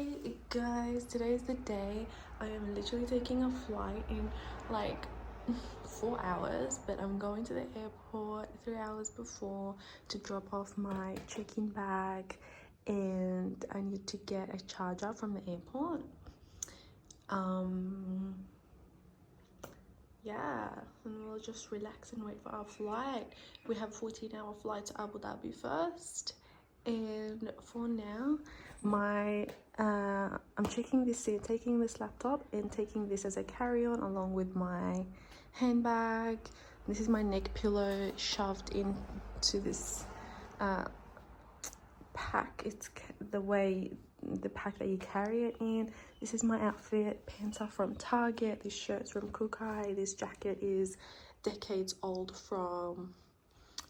Hi guys, today is the day. I am literally taking a flight in like 4 hours, but I'm going to the airport 3 hours before to drop off my check-in bag, and I need to get a charger from the airport. Yeah, and we'll just relax and wait for our flight. We have 14-hour flight to Abu Dhabi first, and for now I'm taking this laptop and taking this as a carry-on along with my handbag. This is my neck pillow shoved into this pack. It's the pack that you carry it in. This is my outfit. Pants are from Target, this shirt's from Kukai, this jacket is decades old from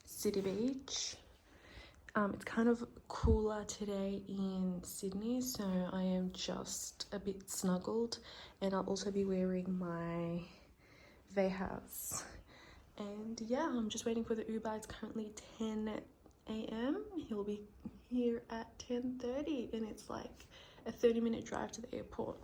City Beach. It's kind of cooler today in Sydney, so I am just a bit snuggled, and I'll also be wearing my Vehas. And yeah, I'm just waiting for the Uber. It's currently 10 a.m. He'll be here at 10:30, and it's like a 30-minute drive to the airport.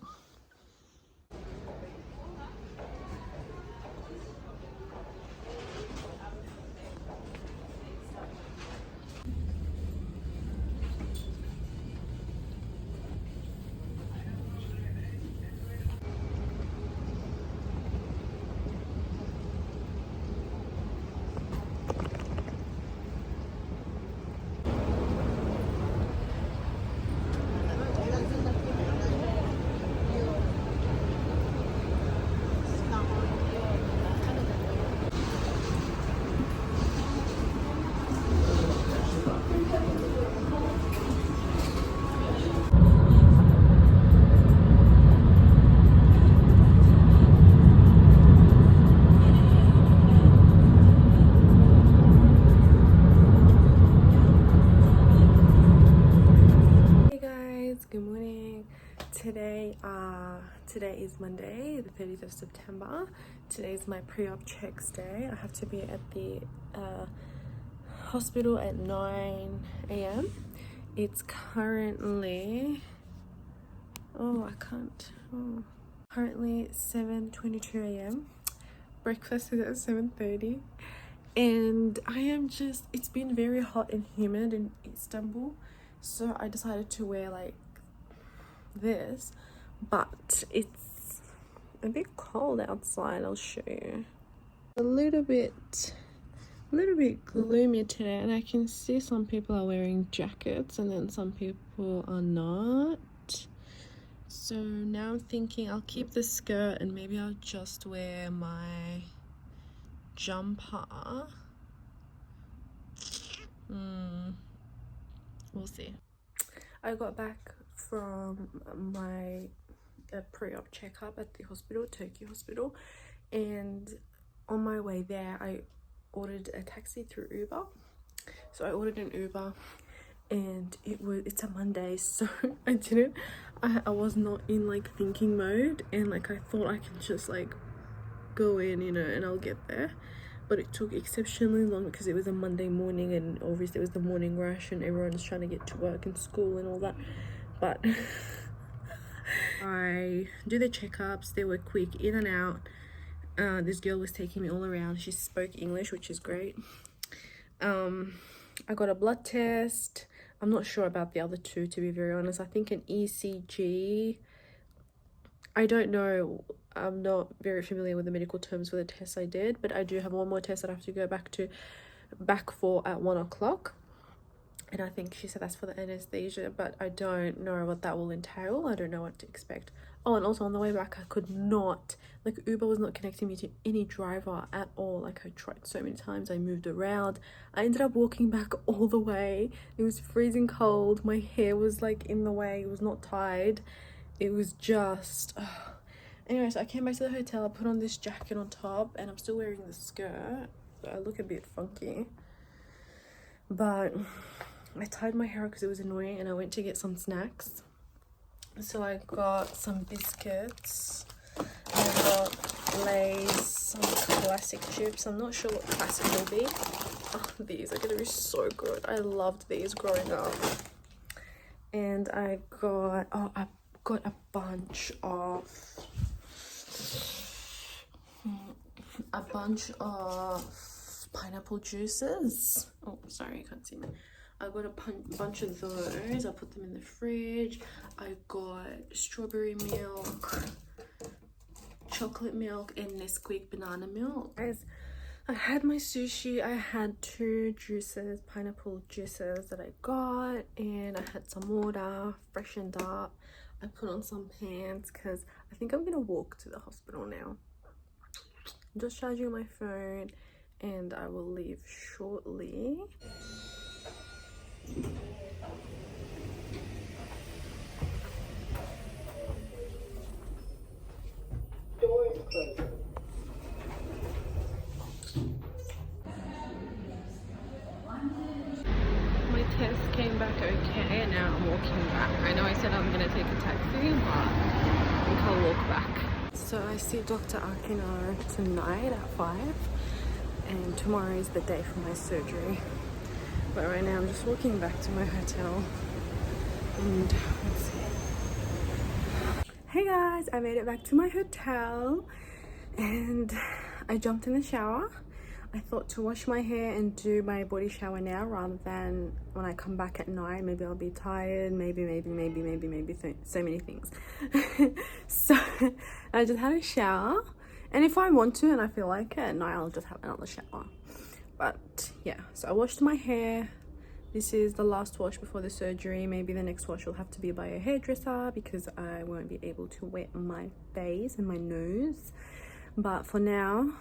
Good morning. Today is Monday, the 30th of September. Today is my pre-op checks day. I have to be at the hospital at 9 a.m. It's currently currently 7:22 a.m. Breakfast is at 7:30, and it's been very hot and humid in Istanbul, so I decided to wear like this, but it's a bit cold outside. I'll show you. A little bit gloomy today, and I can see some people are wearing jackets and then some people are not. So now I'm thinking I'll keep the skirt and maybe I'll just wear my jumper. We'll see. I got back from my pre-op checkup at the hospital, Turkey hospital, and on my way there I ordered a taxi through Uber. So I ordered an Uber, and it's a Monday, so I was not in like thinking mode, and like I thought I can just like go in, and I'll get there. But it took exceptionally long because it was a Monday morning, and obviously it was the morning rush and everyone's trying to get to work and school and all that. But I do the checkups. They were quick, in and out. This girl was taking me all around. She spoke English, which is great. I got a blood test. I'm not sure about the other two, to be very honest. I think an ECG. I don't know. I'm not very familiar with the medical terms for the tests I did, but I do have one more test that I have to go back for at 1 o'clock. And I think she said that's for the anesthesia, but I don't know what that will entail. I don't know what to expect. Oh, and also on the way back, I could not, like, Uber was not connecting me to any driver at all. Like, I tried so many times. I moved around. I ended up walking back all the way. It was freezing cold. My hair was like in the way. It was not tied. It was just Anyway, so I came back to the hotel. I put on this jacket on top, and I'm still wearing the skirt, so I look a bit funky. But I tied my hair up because it was annoying, and I went to get some snacks. So I got some biscuits, and I got Lay's, some classic chips. I'm not sure what classic will be. Oh, these are gonna be so good. I loved these growing up. And I got a bunch of pineapple juices. Oh, sorry, you can't see me. I got a bunch of those. I put them in the fridge. I got strawberry milk, chocolate milk, and Nesquik banana milk. Guys, I had my sushi. I had 2 juices, pineapple juices that I got, and I had some water, freshened up. I put on some pants because I think I'm gonna walk to the hospital now. I'm just charging my phone and I will leave shortly. Doors closing. My test came back okay and now I'm walking back. I know I said I'm gonna take a taxi, but I think I'll walk back. So I see Dr. Akiner tonight at 5 and tomorrow is the day for my surgery. But right now I'm just walking back to my hotel and let's see. Hey guys, I made it back to my hotel and I jumped in the shower. I thought to wash my hair and do my body shower now rather than when I come back at night. Maybe I'll be tired, maybe so many things. So I just had a shower, and if I want to and I feel like it at night, I'll just have another shower. But yeah, so I washed my hair. This is the last wash before the surgery. Maybe the next wash will have to be by a hairdresser because I won't be able to wet my face and my nose. But for now,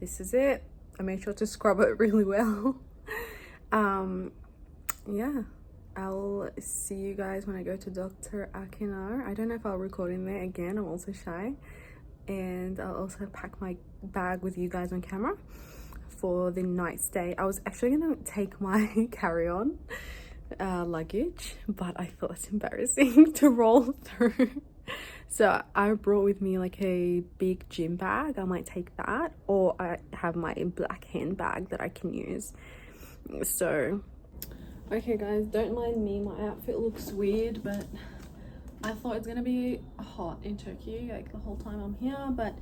this is it. I made sure to scrub it really well. Yeah, I'll see you guys when I go to Dr. Akiner. I don't know if I'll record in there again. I'm also shy. And I'll also pack my bag with you guys on camera for the night stay. I was actually gonna take my carry-on luggage, but I thought it's embarrassing to roll through. So I brought with me like a big gym bag. I might take that, or I have my black handbag that I can use. So okay guys, don't mind me, my outfit looks weird, but I thought it's gonna be hot in Turkey like the whole time I'm here, but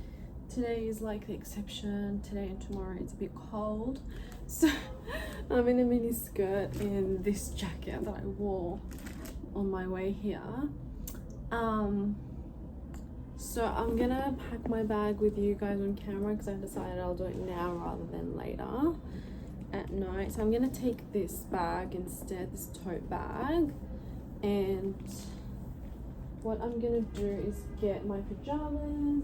today is like the exception. Today and tomorrow it's a bit cold, so I'm in a mini skirt and this jacket that I wore on my way here. So I'm gonna pack my bag with you guys on camera because I decided I'll do it now rather than later at night. So I'm gonna take this bag instead, this tote bag, and what I'm gonna do is get my pajamas.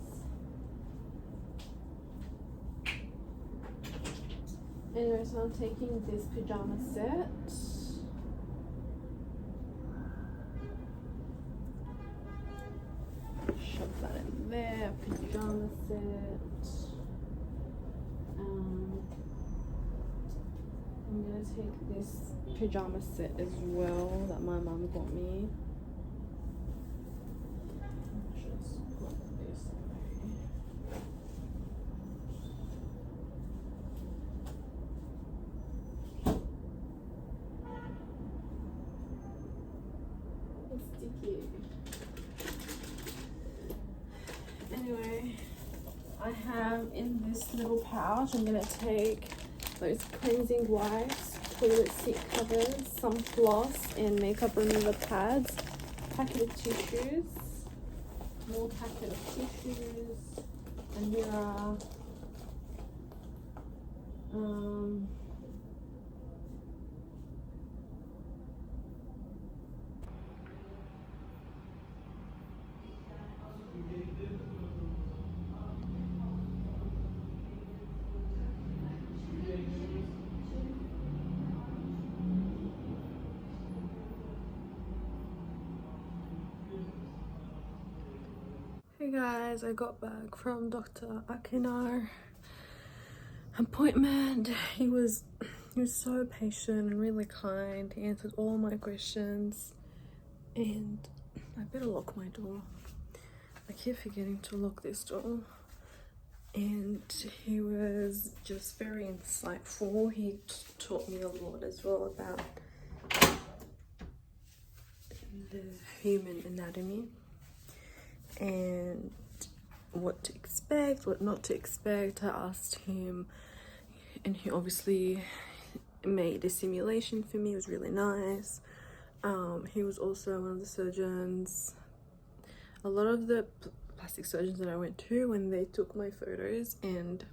Anyway, so I'm taking this pajama set. Shove that in there, pajama set. I'm gonna take this pajama set as well that my mum got me. Just put this away. It's sticky. Anyway, I have in this little pouch, I'm gonna take those cleansing wipes, toilet seat covers, some floss, and makeup remover pads, packet of tissues, more packet of tissues, and here are Hey guys, I got back from Dr. Akiner appointment. He was so patient and really kind. He answered all my questions, and I better lock my door. I keep forgetting to lock this door. And he was just very insightful. He taught me a lot as well about the human anatomy and what to expect, what not to expect. I asked him, and he obviously made a simulation for me. It was really nice. He was also one of the surgeons. A lot of the plastic surgeons that I went to, when they took my photos and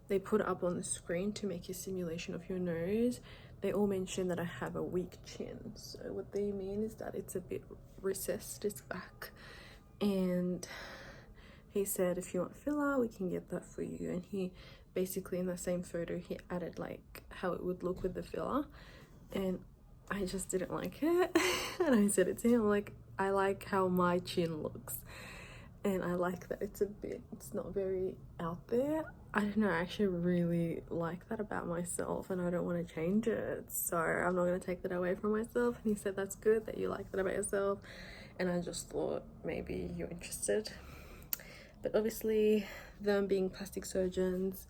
they put it up on the screen to make a simulation of your nose, they all mentioned that I have a weak chin. So what they mean is that it's a bit recessed, it's back. And he said, if you want filler, we can get that for you. And he basically, in the same photo, he added like how it would look with the filler, and I just didn't like it. And I said it to him, like, I like how my chin looks, and I like that it's not very out there. I don't know, I actually really like that about myself, and I don't want to change it, so I'm not going to take that away from myself. And he said, that's good that you like that about yourself. And I just thought maybe you're interested. But obviously, them being plastic surgeons,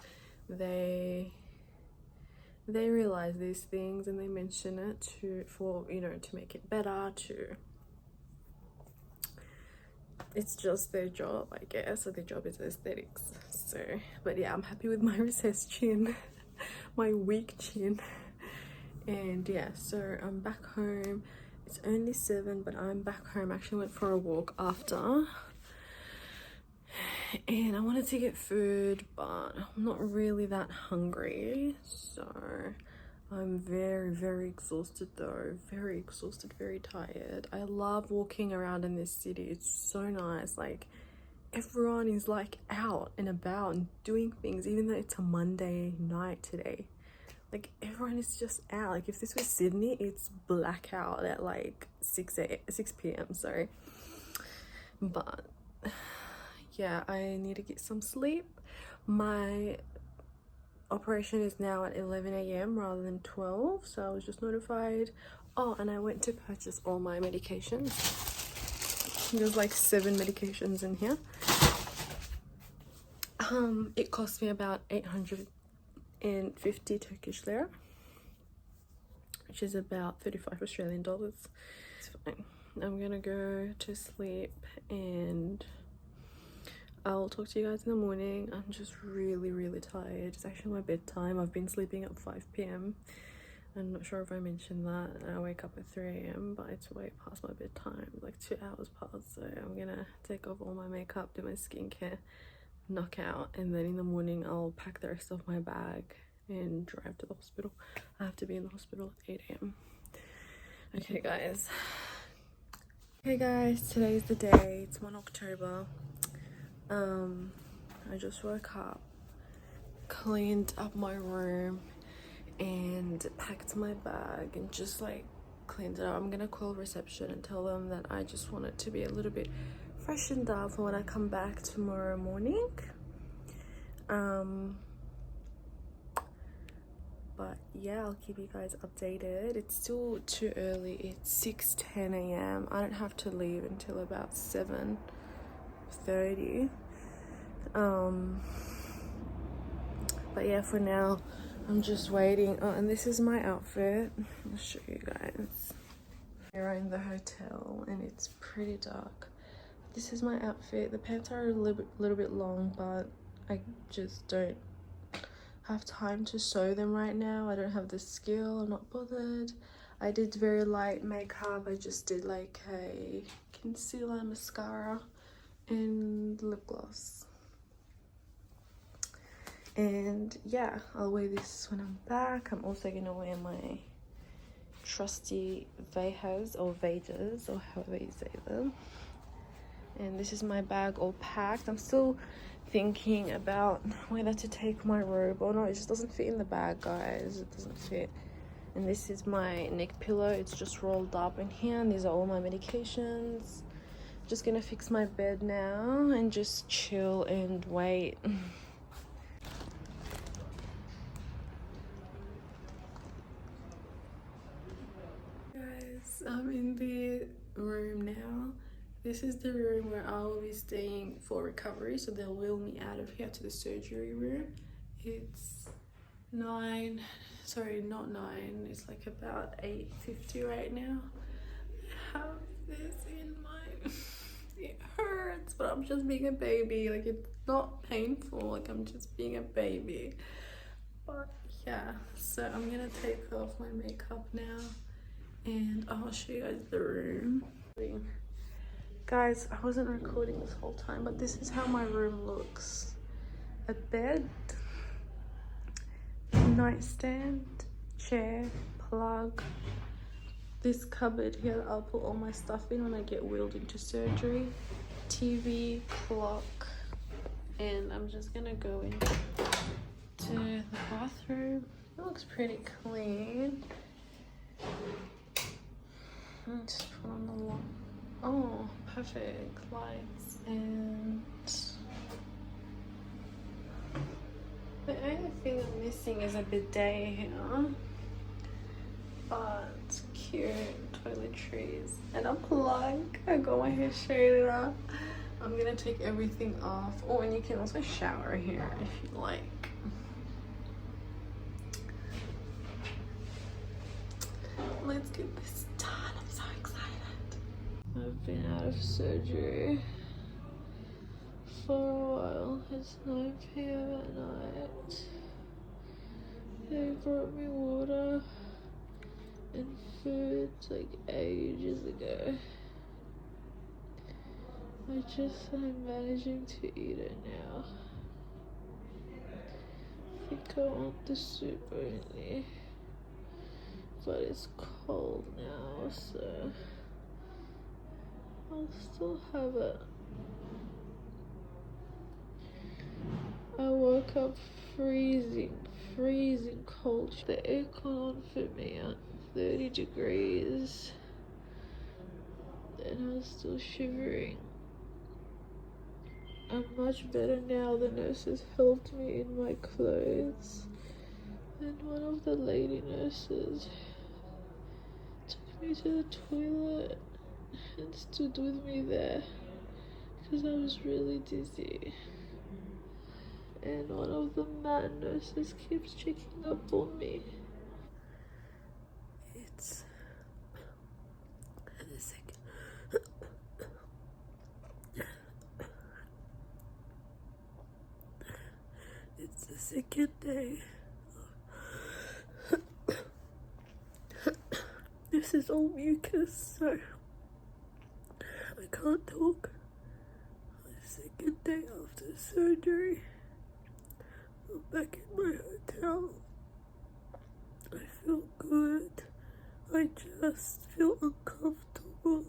they realize these things and they mention it to make it better. It's just their job, I guess. So their job is aesthetics. So, but yeah, I'm happy with my recessed chin, my weak chin. And yeah, so I'm back home. It's only 7, but I'm back home. I actually went for a walk after, and I wanted to get food, but I'm not really that hungry. So I'm very, very exhausted though. Very exhausted, very tired. I love walking around in this city. It's so nice. Like, everyone is like out and about and doing things, even though it's a Monday night today. Like, everyone is just out. Like, if this was Sydney, it's blackout at like 6 p.m. Sorry. But yeah, I need to get some sleep. My operation is now at 11 a.m. rather than 12, so I was just notified. Oh, and I went to purchase all my medications. There's like 7 medications in here. It cost me about 850 Turkish lira, which is about 35 Australian dollars. It's fine. I'm gonna go to sleep and I'll talk to you guys in the morning. I'm just really, really tired. It's actually my bedtime. I've been sleeping at 5 p.m. I'm not sure if I mentioned that. I wake up at 3 a.m. but it's way past my bedtime, like 2 hours past. So I'm gonna take off all my makeup, do my skincare, knock out, and then in the morning I'll pack the rest of my bag and drive to the hospital. I have to be in the hospital at 8 a.m. Okay guys, today's the day. It's 1 October. I just woke up, cleaned up my room and packed my bag and just like cleaned it up. I'm gonna call reception and tell them that I just want it to be a little bit freshened up for when I come back tomorrow morning. But yeah, I'll keep you guys updated. It's still too early. It's 6:10 a.m. I don't have to leave until about 7:30. But yeah, for now I'm just waiting. Oh, and this is my outfit. I'll show you guys. We're in the hotel and it's pretty dark. This is my outfit. The pants are a little bit long, but I just don't have time to sew them right now. I don't have the skill. I'm not bothered. I did very light makeup. I just did like a concealer, mascara, and lip gloss. And yeah, I'll wear this when I'm back. I'm also gonna wear my trusty vejas or vejas, or however you say them. And this is my bag all packed. I'm still thinking about whether to take my robe or not. It just doesn't fit in the bag, guys. It doesn't fit. And this is my neck pillow. It's just rolled up in here, and these are all my medications. Just gonna fix my bed now and just chill and wait. Guys, I'm in the room now. This is the room where I will be staying for recovery, so they'll wheel me out of here to the surgery room. It's not 9, it's like about 8:50 right now. have this in my it hurts, but I'm just being a baby. Like, it's not painful, like I'm just being a baby. But yeah, so I'm gonna take off my makeup now and I'll show you guys the room. Guys, I wasn't recording this whole time, but this is how my room looks. A bed, nightstand, chair, plug, this cupboard here that I'll put all my stuff in when I get wheeled into surgery, TV, clock, and I'm just gonna go into the bathroom. It looks pretty clean. Just put on the light. Oh, perfect lights. And the only thing I'm missing is a bidet here, but it's cute. Toiletries and a plug. I got my hair shaded up. I'm gonna take everything off. Oh, and you can also shower here if you like. Let's get this done. I'm so excited. I've been out of surgery for a while. It's 9 p.m. at night. They brought me water and food like ages ago. I'm managing to eat it now. I think I want the soup only, but it's cold now, so I'll still have it. I woke up freezing cold. The aircon on for me at 30 degrees and I was still shivering. I'm much better now. The nurses helped me in my clothes, and one of the lady nurses took me to the toilet and stood with me there because I was really dizzy. And one of the man nurses keeps checking up on me. It's the second day. This is all mucus, so I can't talk. The second day after surgery, I'm back in my hotel. I feel good. I just feel uncomfortable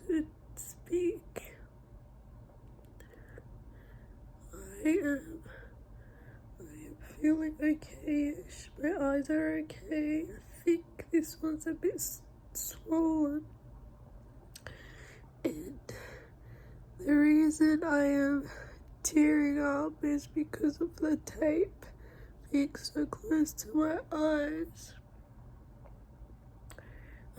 to speak. I am feeling okay-ish. My eyes are okay. I think this one's a bit swollen. And the reason I am tearing up is because of the tape being so close to my eyes.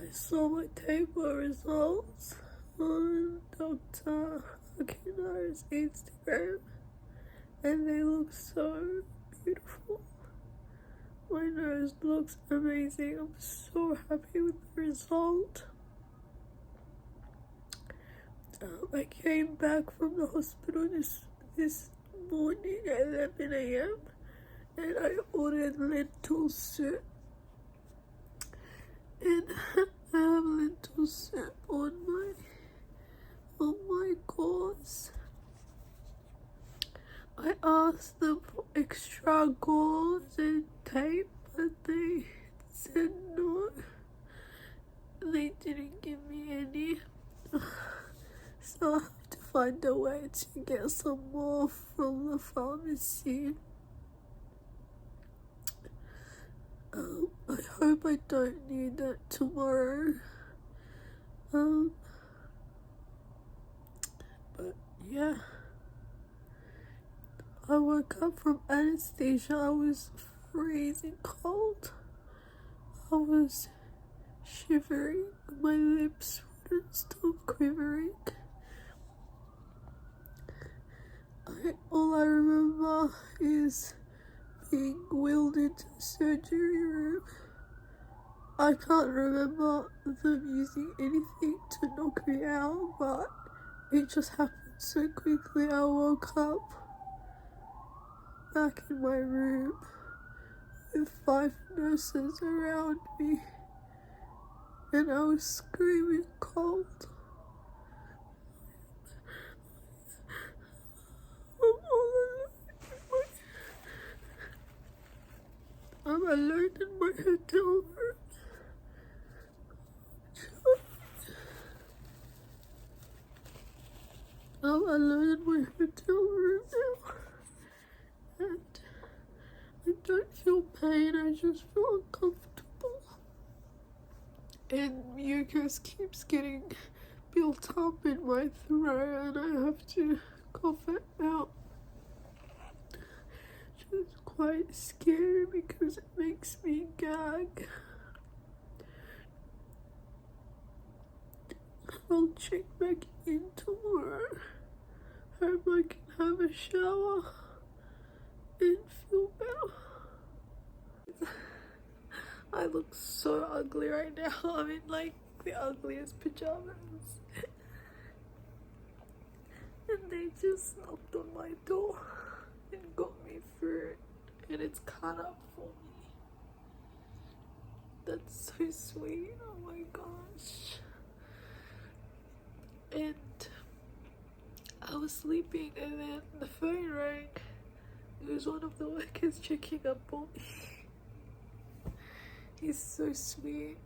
I saw my tape results on Dr Akiner's Instagram and they look so beautiful. My nose looks amazing. I'm so happy with the result. I came back from the hospital this morning at 11 a.m. and I ordered lentil soup. And I have lentil soup on my course. I asked them for extra gauze and tape, but they said no. They didn't give me any. So I have to find a way to get some more from the pharmacy. I hope I don't need that tomorrow. But yeah. I woke up from anesthesia. I was freezing cold. I was shivering. My lips wouldn't stop quivering. All I remember is being wheeled into the surgery room. I can't remember them using anything to knock me out, but it just happened so quickly. I woke up back in my room with 5 nurses around me, and I was screaming cold. I'm alone in my hotel room. I'm alone in my hotel room now, and I don't feel pain, I just feel uncomfortable. And mucus keeps getting built up in my throat, and I have to cough it out. It's quite scary because it makes me gag. I'll check back in tomorrow. Hope I can have a shower and feel better. I look so ugly right now. I'm in like the ugliest pajamas. And they just knocked on my door and got me food, and it's cut up for me. That's so sweet. Oh my gosh. And I was sleeping, and then the phone rang. It was one of the workers checking up on me. He's so sweet.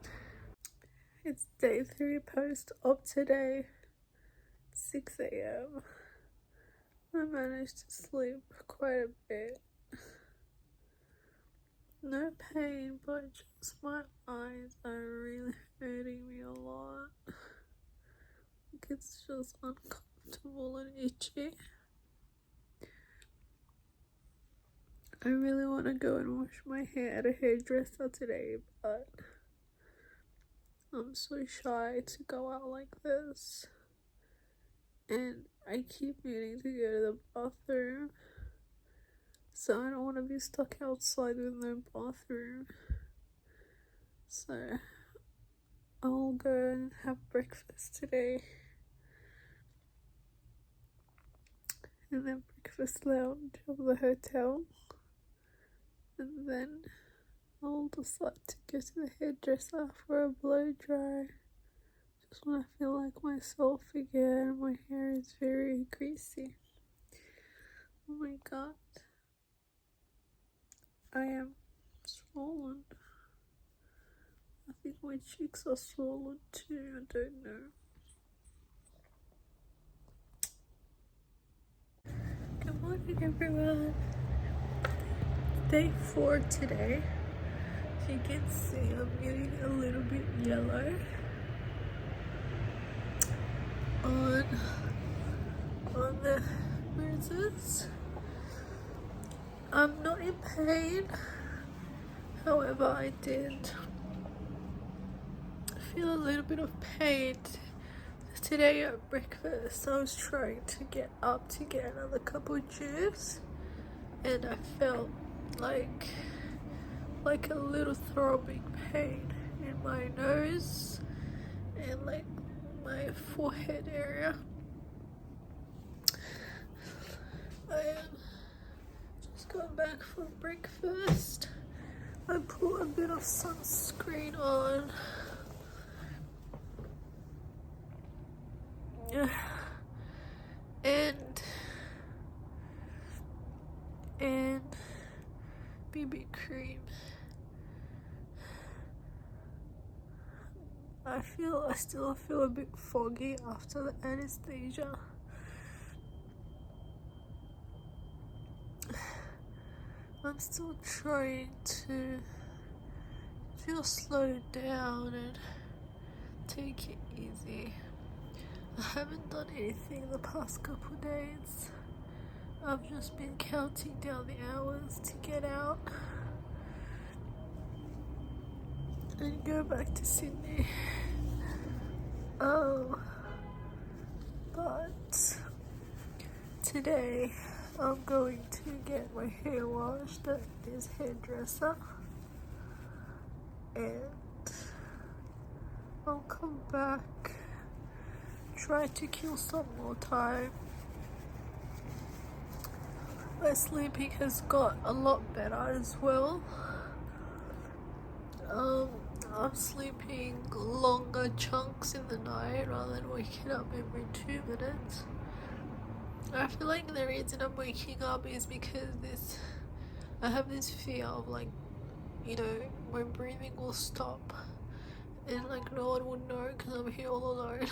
It's day 3 post-op today. 6 a.m. I managed to sleep quite a bit. No pain, but just my eyes are really hurting me a lot. Like it's just uncomfortable and itchy. I really want to go and wash my hair at a hairdresser today, but I'm so shy to go out like this. And I keep meaning to go to the bathroom, so I don't want to be stuck outside with no bathroom. So I'll go and have breakfast today in the breakfast lounge of the hotel, and then I'll decide to go to the hairdresser for a blow dry. Just when I feel like myself again. My hair is very greasy. Oh my god. I am swollen. I think my cheeks are swollen too. I don't know. Good morning, everyone. Day 4 today. As you can see, I'm getting a little bit yellow on the bruises. I'm not in pain. However, I did feel a little bit of pain today at breakfast. I was trying to get up to get another cup of juice, and I felt like a little throbbing pain in my nose and like my forehead area. I just got back from breakfast. I put a bit of sunscreen on. And BB cream. I still feel a bit foggy after the anesthesia. I'm still trying to feel slowed down and take it easy. I haven't done anything the past couple days. I've just been counting down the hours to get out and go back to Sydney. But today I'm going to get my hair washed at this hairdresser, and I'll come back, try to kill some more time. My sleeping has got a lot better as well. I'm sleeping longer chunks in the night rather than waking up every 2 minutes. I feel like the reason I'm waking up is because I have this fear of, like, you know, my breathing will stop and like no one would know because I'm here all alone.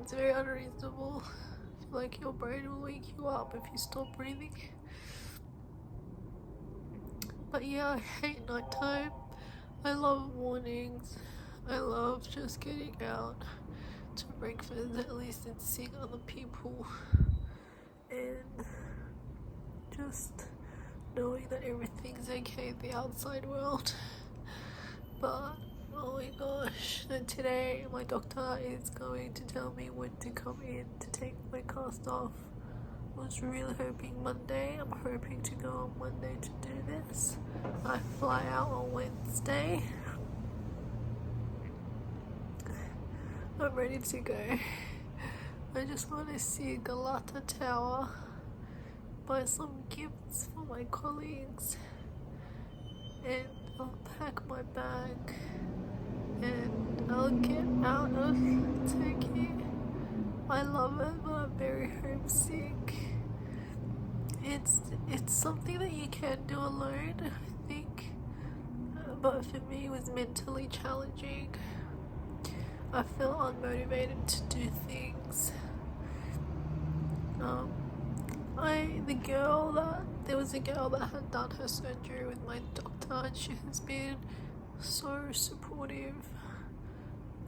It's very unreasonable. I feel like your brain will wake you up if you stop breathing. But yeah, I hate nighttime. I love mornings. I love just getting out to breakfast at least and seeing other people and just knowing that everything's okay in the outside world. But oh my gosh, and today my doctor is going to tell me when to come in to take my cast off. I was really hoping Monday. I'm hoping to go on Monday to do this. I fly out on Wednesday. I'm ready to go. I just want to see Galata Tower, buy some gifts for my colleagues, and I'll pack my bag and I'll get out of Turkey. I love it, but I'm very homesick. It's something that you can do alone, I think, but for me it was mentally challenging. I felt unmotivated to do things. There was a girl that had done her surgery with my doctor, and she has been so supportive,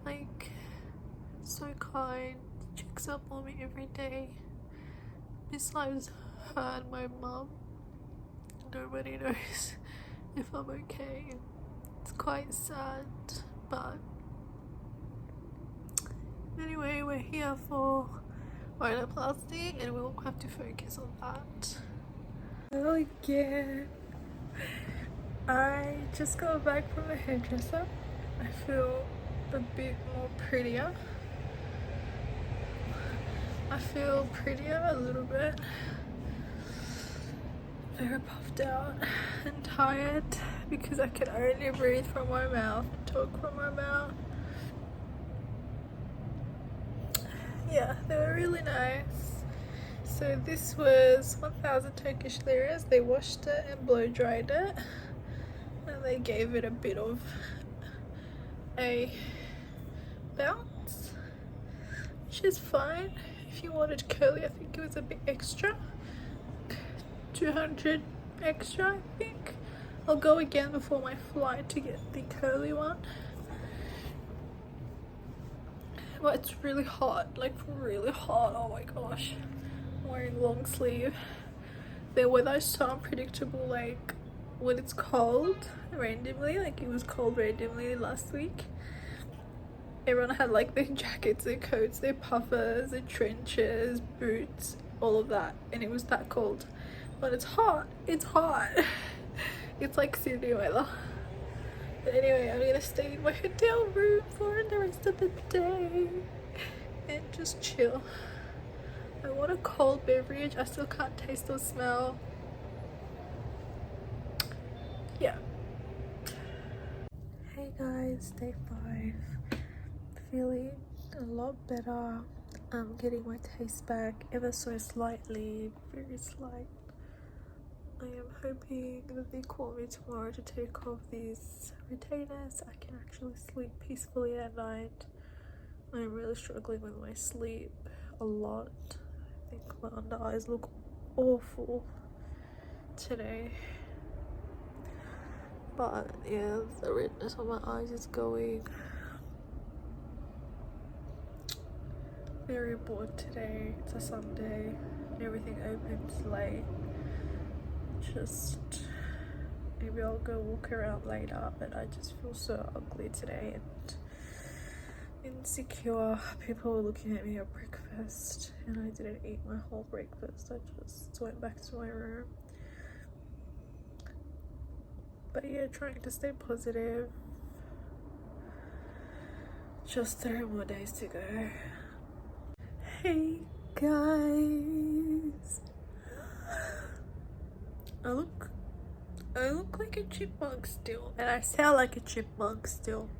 like so kind, checks up on me every day. Besides her and my mum, nobody knows if I'm okay. It's quite sad, but anyway, we're here for Rhinoplasty and we'll have to focus on that. Oh yeah, I just got back from the hairdresser. I feel a bit more prettier. I feel prettier a little bit. Very puffed out and tired because I can only breathe from my mouth and talk from my mouth. Yeah, they were really nice. So this was 1,000 Turkish liras. They washed it and blow dried it, and they gave it a bit of a bounce, which is fine. If you wanted curly, I think it was a bit extra, 200 extra, I think. I'll go again before my flight to get the curly one. But it's really hot, like really hot. Oh my gosh, I'm wearing long sleeve. The weather is so unpredictable, like when it's cold randomly, like it was cold randomly last week. Everyone had like their jackets, their coats, their puffers, their trenches, boots, all of that, and it was that cold. But it's hot, it's hot. It's like Sydney weather. But anyway, I'm gonna stay in my hotel room for the rest of the day and just chill. I want a cold beverage. I still can't taste or smell. Yeah. Hey guys, day 5. Feeling a lot better. I'm getting my taste back ever so slightly, very slight. I am hoping that they call me tomorrow to take off these retainers. I can actually sleep peacefully at night. I'm really struggling with my sleep a lot. I think my under eyes look awful today. But yeah, the redness on my eyes is going. Very bored today. It's a Sunday. Everything opens late. Just maybe I'll go walk around later, but I just feel so ugly today and insecure. People were looking at me at breakfast and I didn't eat my whole breakfast. I just went back to my room. But yeah, trying to stay positive. Just 3 more days to go. Hey guys, I look like a chipmunk still, and I sound like a chipmunk still.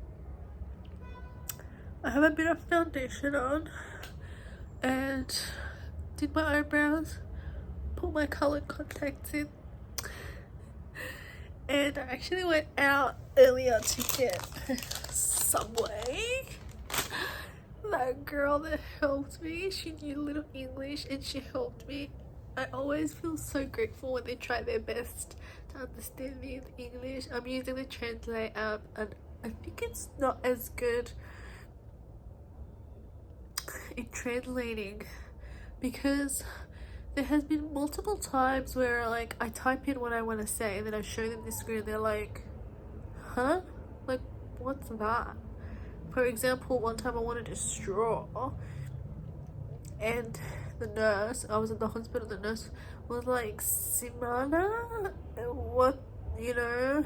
I have a bit of foundation on and did my eyebrows, put my colored contacts in, and I actually went out earlier to get Subway. That girl that helped me, she knew a little English and she helped me. I always feel so grateful when they try their best to understand me in English. I'm using the Translate app and I think it's not as good in translating, because there has been multiple times where like I type in what I want to say and then I show them the screen and they're like, huh? Like, what's that? For example, one time I wanted a straw and the nurse, I was in the hospital, the nurse was like, Simana, what, you know?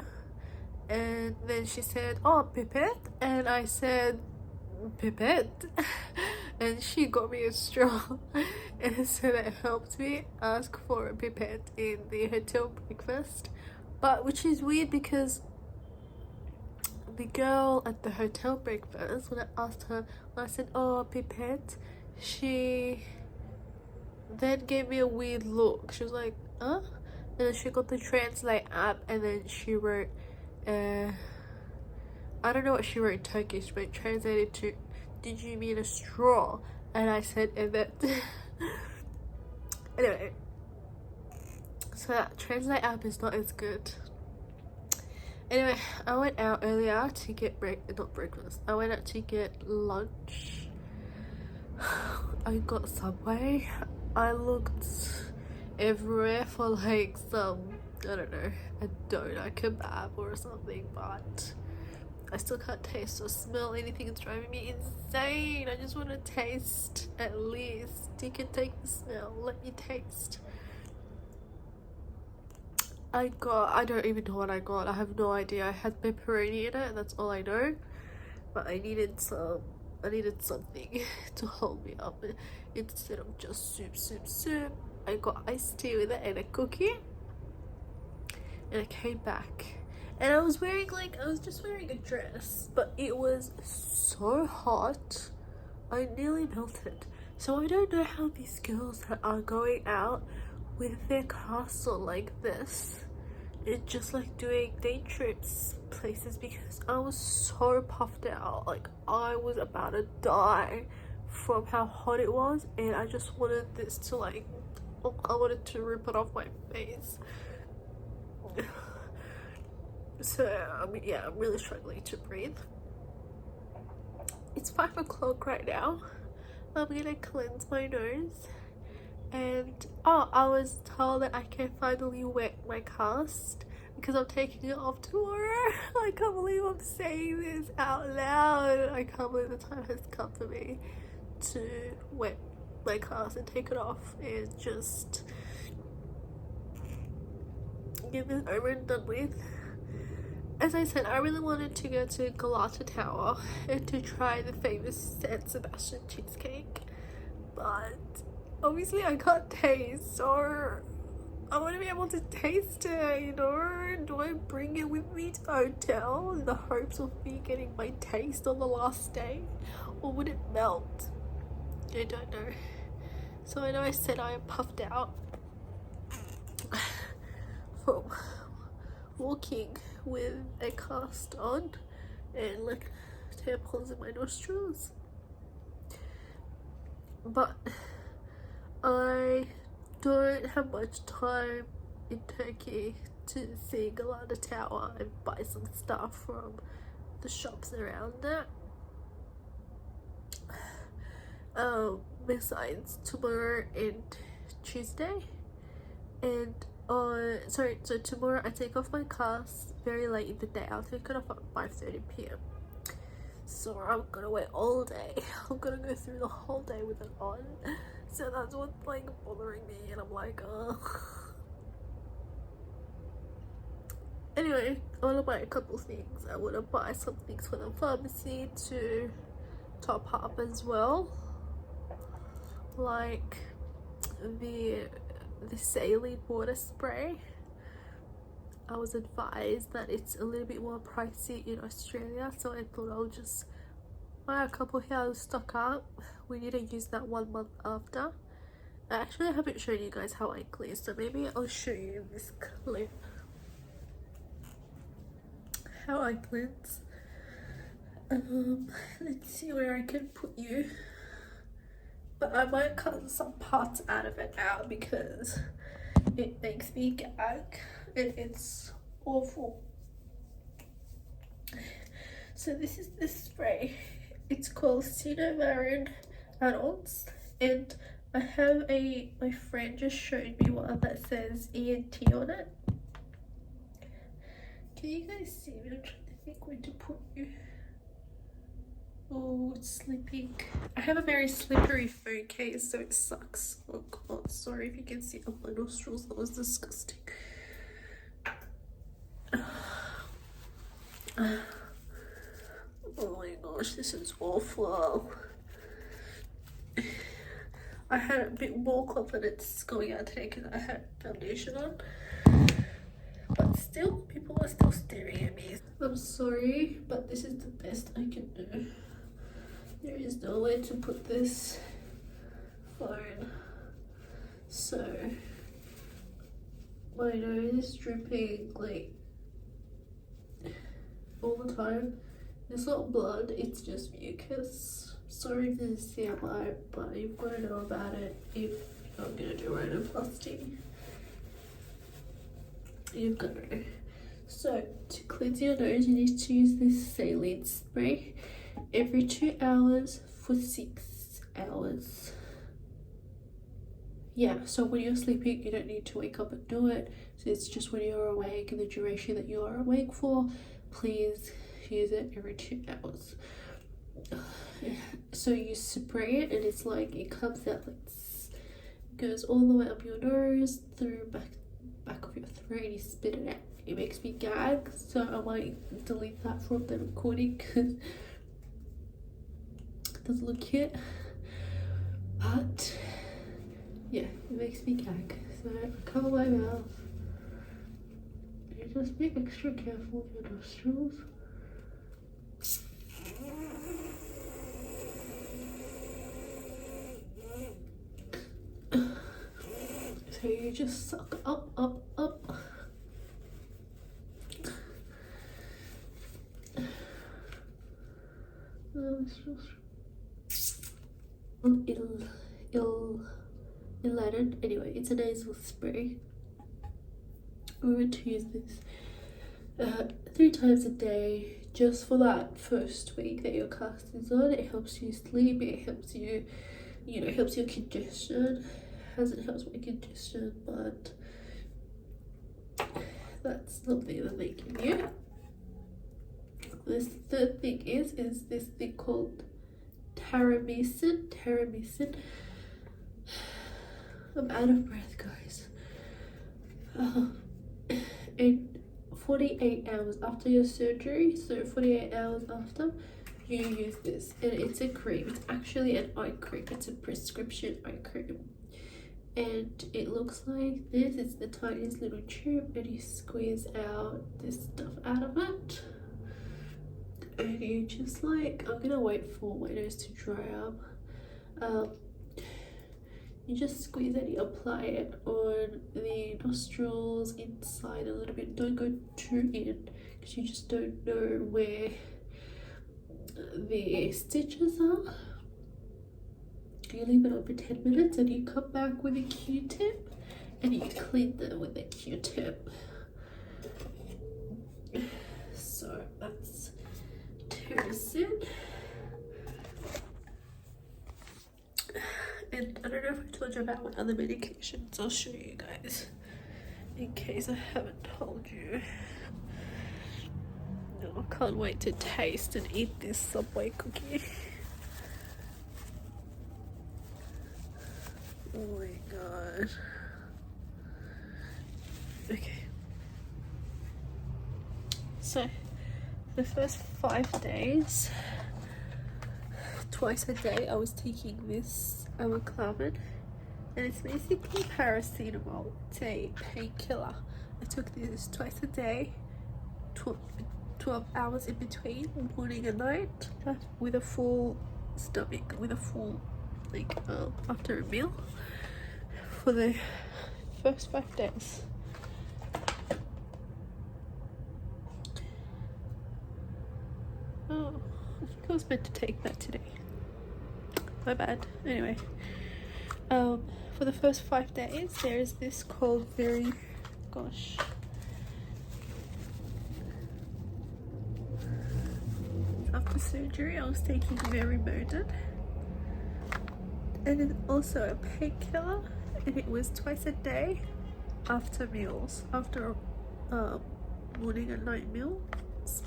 And then she said, oh, pipette, and I said, pipette, and she got me a straw, and so that helped me ask for a pipette in the hotel breakfast. But which is weird because the girl at the hotel breakfast, when I asked her, when I said, oh, pipette, she then gave me a weird look. She was like, huh? And then she got the Translate app and then she wrote, I don't know what she wrote in Turkish, but it translated to, did you mean a straw? And I said, evet. Anyway, so that Translate app is not as good. Anyway, I went out earlier to get not breakfast. I went out to get lunch. I got Subway. I looked everywhere for like some, I don't know, a donut kebab or something, but I still can't taste or smell anything. It's driving me insane. I just want to taste at least. You can take the smell, let me taste. I don't even know what I got. I have no idea. I had pepperoni in it and that's all I know. But I needed something to hold me up instead of just soup. I got iced tea with it and a cookie. And I came back. And I was just wearing a dress, but it was so hot. I nearly melted. So I don't know how these girls that are going out with their cast on like this, it's just like doing day trips places, because I was so puffed out. Like I was about to die from how hot it was, and I just wanted this to like, I wanted to rip it off my face. So I mean, yeah, I'm really struggling to breathe. It's 5 o'clock right now. I'm gonna cleanse my nose. And I was told that I can finally wet my cast because I'm taking it off tomorrow. I can't believe I'm saying this out loud. I can't believe the time has come for me to wet my cast and take it off and just get this over and done with. As I said, I really wanted to go to Galata Tower and to try the famous San Sebastian cheesecake, but obviously I can't taste, so I want to be able to taste it, you know. Do I bring it with me to the hotel in the hopes of me getting my taste on the last day, or would it melt? I don't know. So I know I said I am puffed out from walking with a cast on and like tampons in my nostrils, but I don't have much time in Turkey to see Galata Tower and buy some stuff from the shops around it. Besides tomorrow and Tuesday, and so tomorrow I take off my cast very late in the day. I'll take it off at 5:30 p.m. So I'm gonna wait all day. I'm gonna go through the whole day with it on. So that's what's like bothering me, and I'm like, Anyway, I want to buy a couple things. I want to buy some things for the pharmacy to top up as well, like the saline water spray. I was advised that it's a little bit more pricey in Australia, so I thought I'll just buy a couple here stock up. We need to use that 1 month after. Actually, I haven't shown you guys how I clean, so maybe I'll show you in this clip how I cleanse. Let's see where I can put you, but I might cut some parts out of it out because it makes me gag and it's awful. So this is the spray. It's called Cinemarin Adults, and I have my friend just showed me one that says ENT on it. Can you guys see me? I'm trying to think where to put you. Oh, it's slipping. I have a very slippery phone case, so it sucks. Oh god, sorry if you can see up my nostrils. That was disgusting. Oh my gosh, this is awful. I had a bit more confidence going out today because I had foundation on, but still, people are still staring at me. I'm sorry, but this is the best I can do. There is nowhere to put this phone, so my nose is dripping like all the time. It's not blood, it's just mucus. Sorry to this TMI, but you've got to know about it if you're gonna do rhinoplasty. You've got to know. So to cleanse your nose, you need to use this saline spray every 2 hours for 6 hours. Yeah, so when you're sleeping, you don't need to wake up and do it. So it's just when you're awake and the duration that you are awake for, please use it every 2 hours. So you spray it and it's like it comes out like this. It goes all the way up your nose, through back of your throat, and you spit it out. It makes me gag, so I might delete that from the recording because it doesn't look cute. But yeah, it makes me gag. So I cover my mouth. You just be extra careful with your nostrils. So you just suck up, up, up. Anyway, it's a nasal spray. We're going to use this 3 times a day just for that first week that your cast is on. It helps you sleep, it helps you, helps your congestion. Hasn't helped my congestion, but that's something that they give you. This third thing is this thing called Taramycin. I'm out of breath, guys. And 48 hours after your surgery, so 48 hours after, you use this, and it's a cream. It's actually an eye cream. It's a prescription eye cream, and it looks like this. It's the tiniest little tube, and you squeeze out this stuff out of it, and you just like, I'm gonna wait for my nose to dry up. You just squeeze it, you apply it on the nostrils, inside a little bit. Don't go too in because you just don't know where the stitches are. You leave it on for 10 minutes and you come back with a Q-tip and you clean them with a Q-tip. So that's Terracin. And I don't know if I told you about my other medications. I'll show you guys in case I haven't told you. No, I can't wait to taste and eat this Subway cookie. Oh my god. Okay. So the first 5 days, twice a day I was taking this Clavin, and it's basically paracetamol. It's a painkiller. I took this twice a day, 12 hours in between, morning and night, with a full stomach, with a full, like, after a meal, for the first 5 days. Oh, I think I was meant to take that today. My bad. Anyway, for the first 5 days, there's this called after surgery, I was taking Verimodin, and then also a painkiller, and it was twice a day after meals, after morning and night meal,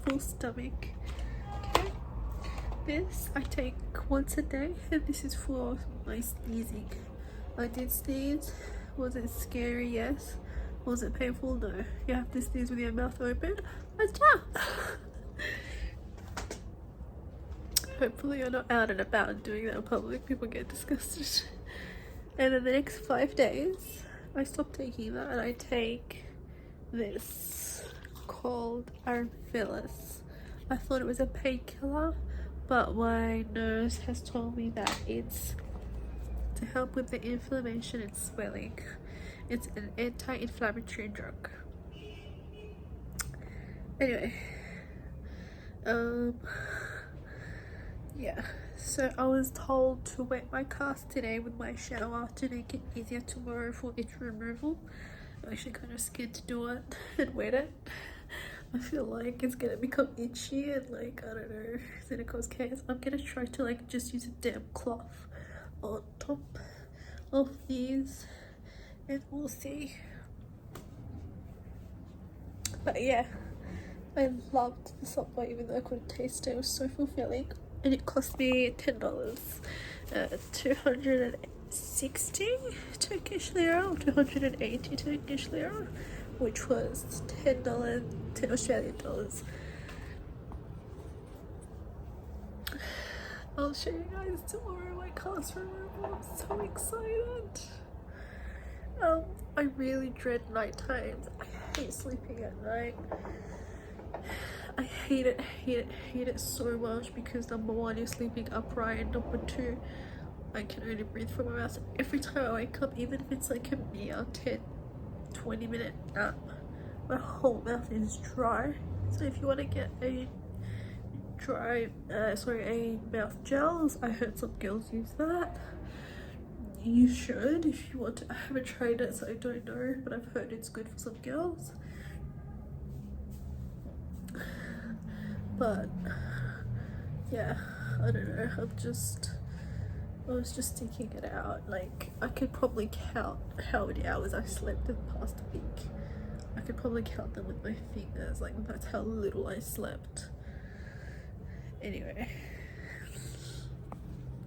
full stomach. Okay, this I take once a day, and this is for my sneezing. I did sneeze. Was it scary? Yes. Was it painful? No. You have to sneeze with your mouth open. Hopefully you're not out and about doing that in public. People get disgusted. And in the next 5 days, I stop taking that and I take this called Airalo. I thought it was a painkiller, but my nurse has told me that it's to help with the inflammation and swelling. It's an anti-inflammatory drug. Anyway, yeah, so I was told to wet my cast today with my shower to make it easier tomorrow for itch removal. I'm actually kind of scared to do it and wet it. I feel like it's gonna become itchy and, like, I don't know, it's gonna cause chaos. I'm gonna try to, like, just use a damp cloth on top of these and we'll see. But yeah, I loved the Subway even though I couldn't taste it. It was so fulfilling, and it cost me $10, 260 Turkish lira or 280 Turkish lira, which was $10, 10 Australian dollars. I'll show you guys tomorrow my cast removal. I'm so excited. I really dread night times. I hate sleeping at night. I hate it so much because number one, you're sleeping upright, and number two, I can only breathe from my mouth. Every time I wake up, even if it's like a mere 10-20 minute nap, my whole mouth is dry. So if you want to get a mouth gels, I heard some girls use that. You should if you want to. I haven't tried it, so I don't know, but I've heard it's good for some girls. But yeah, I don't know, I was just thinking it out. Like, I could probably count how many hours I slept in the past week. I could probably count them with my fingers. Like, that's how little I slept. Anyway,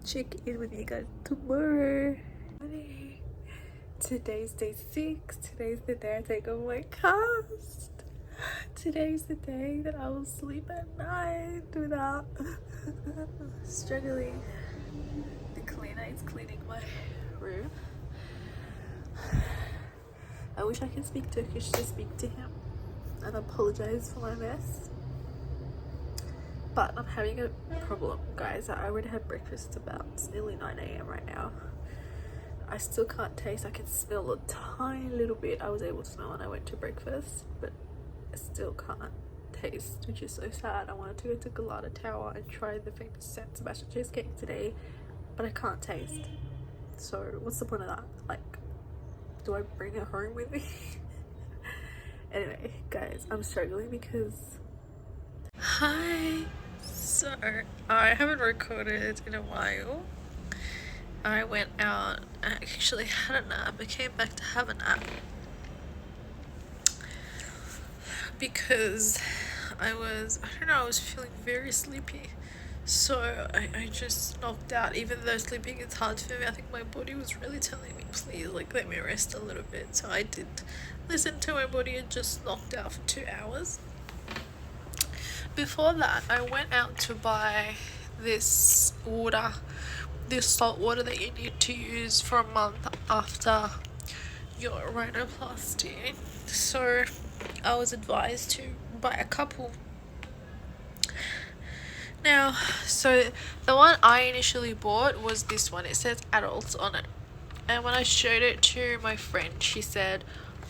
check in with you guys tomorrow. Today's day 6. Today's the day I take off my cast. Today's the day that I will sleep at night without struggling. The cleaner is cleaning my room. I wish I could speak Turkish to speak to him and apologize for my mess. But I'm having a problem, guys. I already had breakfast. It's nearly 9 AM right now. I still can't taste. I can smell a tiny little bit. I was able to smell when I went to breakfast, but I still can't taste, which is so sad. I wanted to go to Galata Tower and try the famous San Sebastian cheesecake today, but I can't taste. So what's the point of that? Like, do I bring it home with me? Anyway, guys, I'm struggling because... Hi! So, I haven't recorded in a while. I went out, I actually had a nap. I came back to have a nap because I was feeling very sleepy. So I just knocked out. Even though sleeping is hard for me, I think my body was really telling me, please, like, let me rest a little bit. So I did listen to my body and just knocked out for 2 hours. Before that, I went out to buy this water, this salt water that you need to use for a month after your rhinoplasty. So I was advised to buy a couple. Now, so the one I initially bought was this one. It says adults on it. And when I showed it to my friend, she said,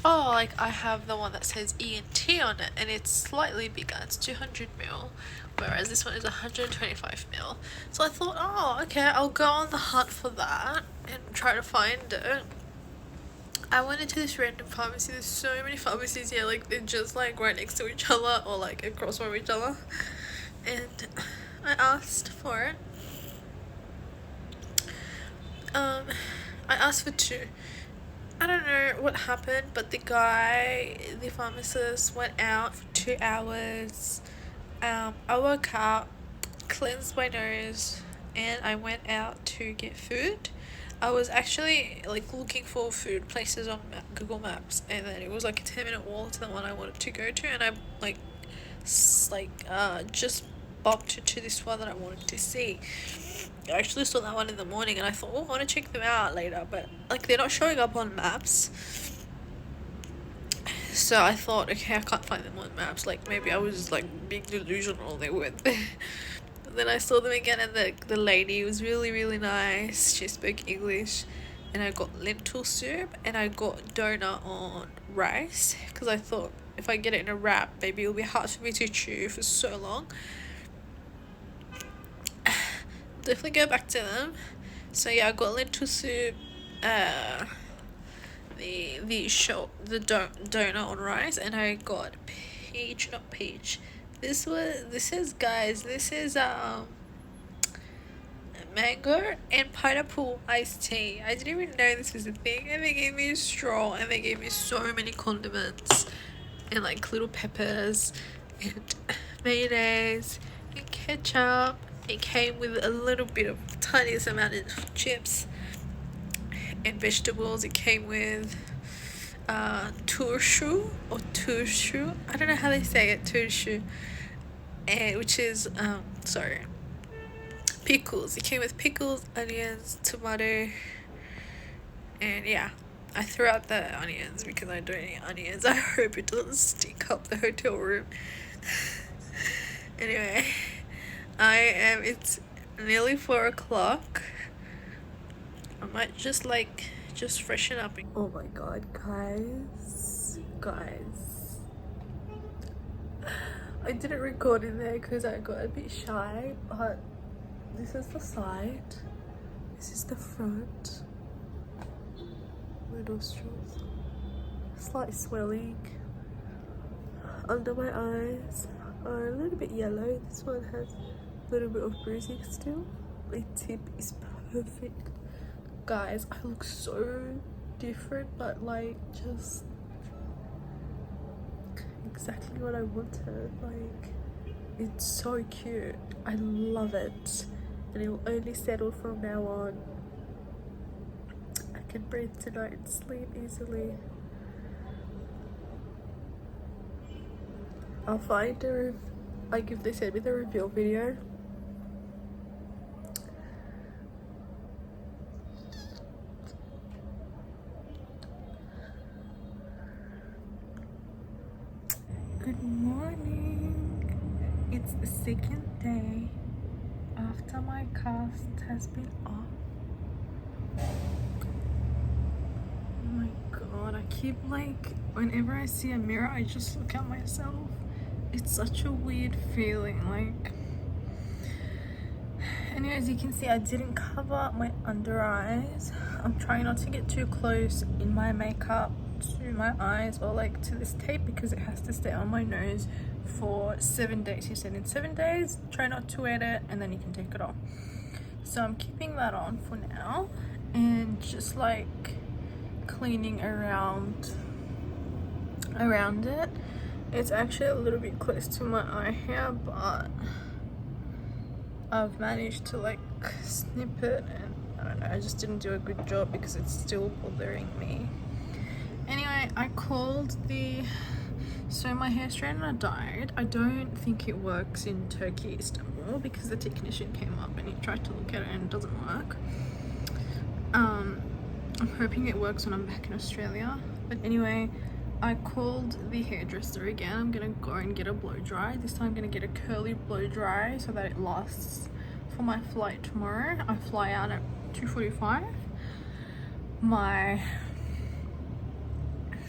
oh, like I have the one that says ENT on it and it's slightly bigger. It's 200ml, whereas this one is 125ml. So I thought, oh, okay, I'll go on the hunt for that and try to find it. I went into this random pharmacy. There's so many pharmacies here, like they're just like right next to each other or like across from each other. And I asked for it. I asked for two. I don't know what happened, but the pharmacist went out for 2 hours. I woke up, cleansed my nose, and I went out to get food. I was actually like looking for food places on Google Maps, and then it was like a 10-minute walk to the one I wanted to go to, and I just bopped to this one that I wanted to see. I actually saw that one in the morning and I thought, oh, I want to check them out later, but like they're not showing up on maps. So I thought, okay, I can't find them on maps, like maybe I was like being delusional, they weren't there. Then I saw them again, and the lady was really, really nice. She spoke English, and I got lentil soup and I got donut on rice, because I thought if I get it in a wrap, maybe it'll be hard for me to chew for so long. Definitely go back to them. So yeah, I got lentil soup, the donut on rice, and I got peach. This is mango and pineapple iced tea. I didn't even know this was a thing, and they gave me a straw, and they gave me so many condiments and like little peppers and mayonnaise and ketchup. It came with a little bit of tiniest amount of chips and vegetables. It came with turşu. I don't know how they say it, turşu, which is pickles. It came with pickles, onions, tomato, and yeah, I threw out the onions because I don't eat onions. I hope it doesn't stink up the hotel room. Anyway, it's nearly 4 o'clock. I might just freshen up. Oh my god, guys, I didn't record in there because I got a bit shy, but this is the side, this is the front, my nostrils, slight swelling under my eyes are a little bit yellow. This one has a little bit of bruising still. My tip is perfect. Guys, I look so different, but like just exactly what I wanted. Like, it's so cute. I love it, and it will only settle from now on. I can breathe tonight and sleep easily. I'll find like if they send me the reveal video, good morning. It's the second day after my cast has been off. Oh my god, I keep like, whenever I see a mirror, I just look at myself. It's such a weird feeling. Like, anyway, as you can see, I didn't cover my under eyes. I'm trying not to get too close in my makeup to my eyes or like to this tape, because it has to stay on my nose for 7 days. He said in 7 days, try not to wet it, and then you can take it off. So I'm keeping that on for now, and just like cleaning around it. It's actually a little bit close to my eye here, but I've managed to like snip it, and I don't know, I just didn't do a good job because it's still bothering me. Anyway, I called the So my hair straightener died. I don't think it works in Turkey, Istanbul, because the technician came up and he tried to look at it and it doesn't work. I'm hoping it works when I'm back in Australia. But anyway, I called the hairdresser again. I'm gonna go and get a blow dry. This time I'm gonna get a curly blow dry so that it lasts for my flight tomorrow. I fly out at 2:45.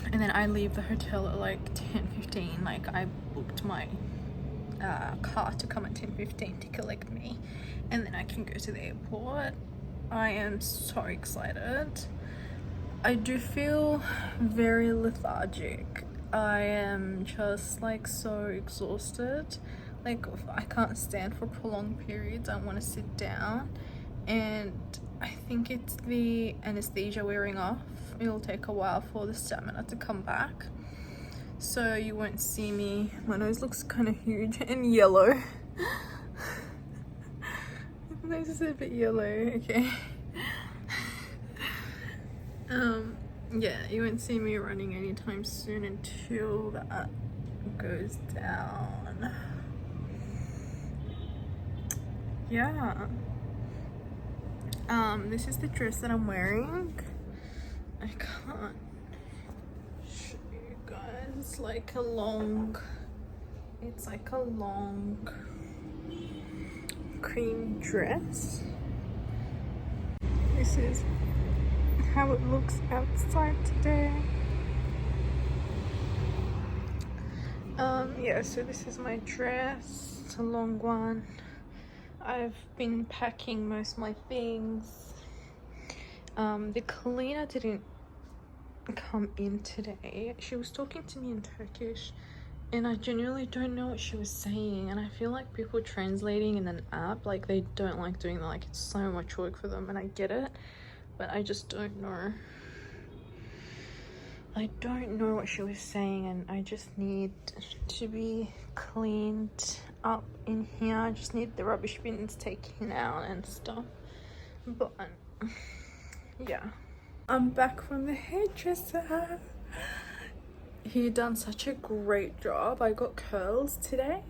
And then I leave the hotel at like 10:15. Like, I booked my car to come at 10:15 to collect me, and then I can go to the airport. I am so excited. I do feel very lethargic. I am just like so exhausted. Like, I can't stand for prolonged periods. I want to sit down, and I think it's the anesthesia wearing off. It'll take a while for the stamina to come back, so you won't see me. My nose looks kind of huge and yellow. My nose is a bit yellow. Okay. Yeah, you won't see me running anytime soon until that goes down. Yeah. This is the dress that I'm wearing. I can't show you guys. It's like a long cream dress. This is how it looks outside today. Yeah, so this is my dress. It's a long one. I've been packing most of my things. The cleaner didn't come in today. She was talking to me in Turkish, and I genuinely don't know what she was saying, and I feel like people translating in an app, like, they don't like doing that. Like, it's so much work for them, and I get it, but I just don't know. I don't know what she was saying, and I just need to be cleaned up in here. I just need the rubbish bins taken out and stuff. But yeah, I'm back from the hairdresser. He done such a great job. I got curls today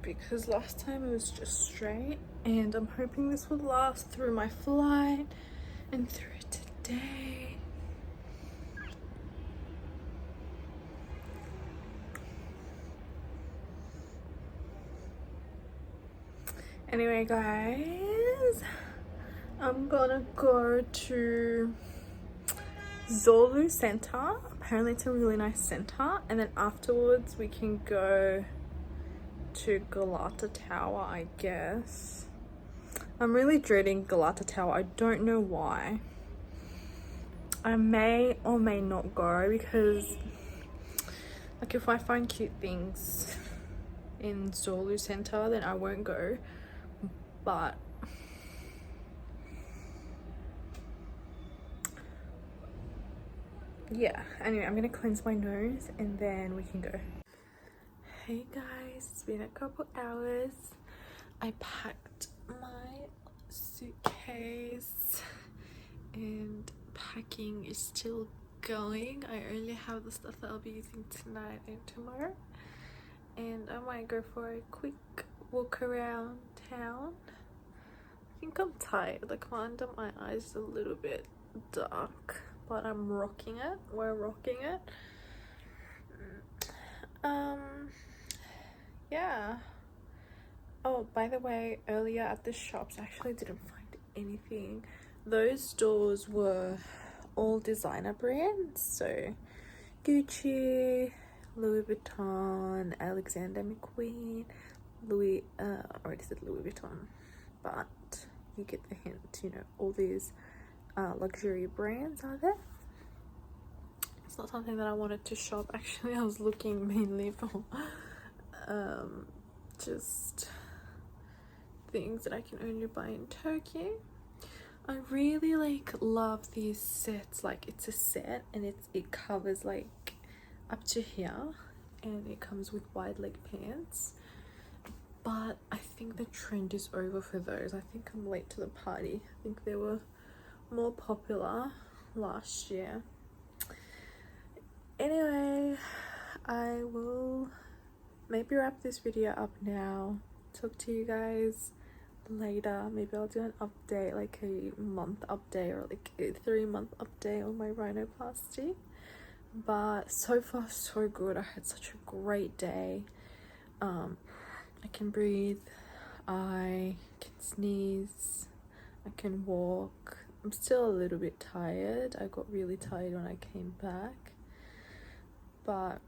because last time it was just straight, and I'm hoping this will last through my flight and through today. Anyway, guys, I'm gonna go to Zolu Center. Apparently it's a really nice center, and then afterwards we can go to Galata Tower, I guess. I'm really dreading Galata Tower. I don't know why. I may or may not go because, like, if I find cute things in Zolu Center, then I won't go. But yeah, anyway, I'm gonna cleanse my nose and then we can go. Hey guys, it's been a couple hours. I packed my suitcase and packing is still going. I only have the stuff that I'll be using tonight and tomorrow, and I might go for a quick walk around town. I think I'm tired. Like, my under my eyes is a little bit dark, but I'm rocking it. We're rocking it. Yeah. Oh, by the way, earlier at the shops I actually didn't find anything. Those stores were all designer brands, so Gucci, Louis Vuitton, Alexander McQueen, I already said Louis Vuitton, but you get the hint. You know, all these luxury brands are there. It's not something that I wanted to shop. Actually, I was looking mainly for just things that I can only buy in Turkey. I really love these sets. Like, it's a set and it covers like up to here, and it comes with wide leg pants. But I think the trend is over for those. I think I'm late to the party. I think they were more popular last year. Anyway, I will maybe wrap this video up now, talk to you guys later. Maybe I'll do an update, like a month update or like a 3-month update on my rhinoplasty. But so far so good. I had such a great day. I can breathe, I can sneeze, I can walk. I'm still a little bit tired. I got really tired when I came back, but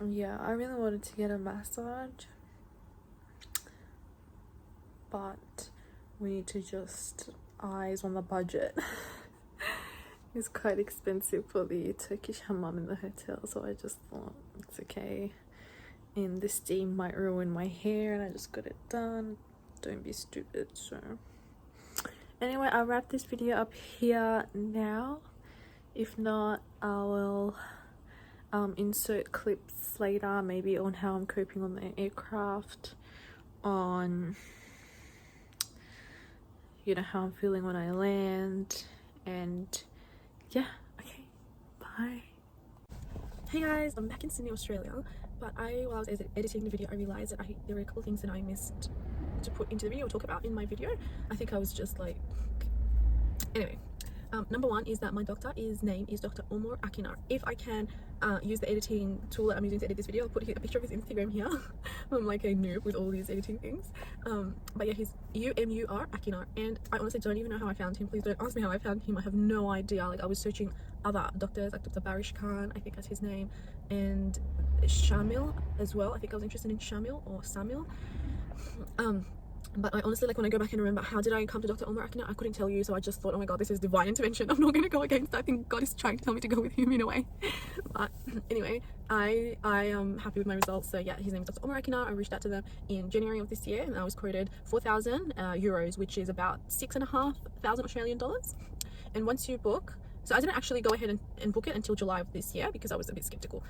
yeah, I really wanted to get a massage, but we need to just eyes on the budget. It's quite expensive for the Turkish hammam in the hotel, so I just thought it's okay, and the steam might ruin my hair, and I just got it done. Don't be stupid. So anyway, I'll wrap this video up here now. If not, I will insert clips later, maybe on how I'm coping on the aircraft, on how I'm feeling when I land, and yeah. Okay, bye. Hey guys, I'm back in Sydney, Australia, but while I was editing the video, I realized that there were a couple of things that I missed to put into the video or talk about in my video. I think I was just like, anyway. Number one is that my doctor's name is Dr Umur Akiner. If I can use the editing tool that I'm using to edit this video, I'll put a picture of his Instagram here. I'm like a noob with all these editing things. But yeah, he's Umur Akiner, and I honestly don't even know how I found him. Please don't ask me how I found him. I have no idea. Like, I was searching other doctors, like Dr Barish Khan, I think that's his name, and Shamil as well. I think I was interested in Shamil or Samil. But I honestly, like, when I go back and remember how did I come to Dr Umur Akiner, I couldn't tell you. So I just thought, oh my god, this is divine intervention. I'm not going to go against. I think God is trying to tell me to go with him in a way. But anyway, I am happy with my results. So yeah, his name is Dr Umur Akiner. I reached out to them in January of this year, and I was quoted 4,000 euros, which is about 6,500 Australian dollars. And once you book, so I didn't actually go ahead and book it until July of this year because I was a bit skeptical.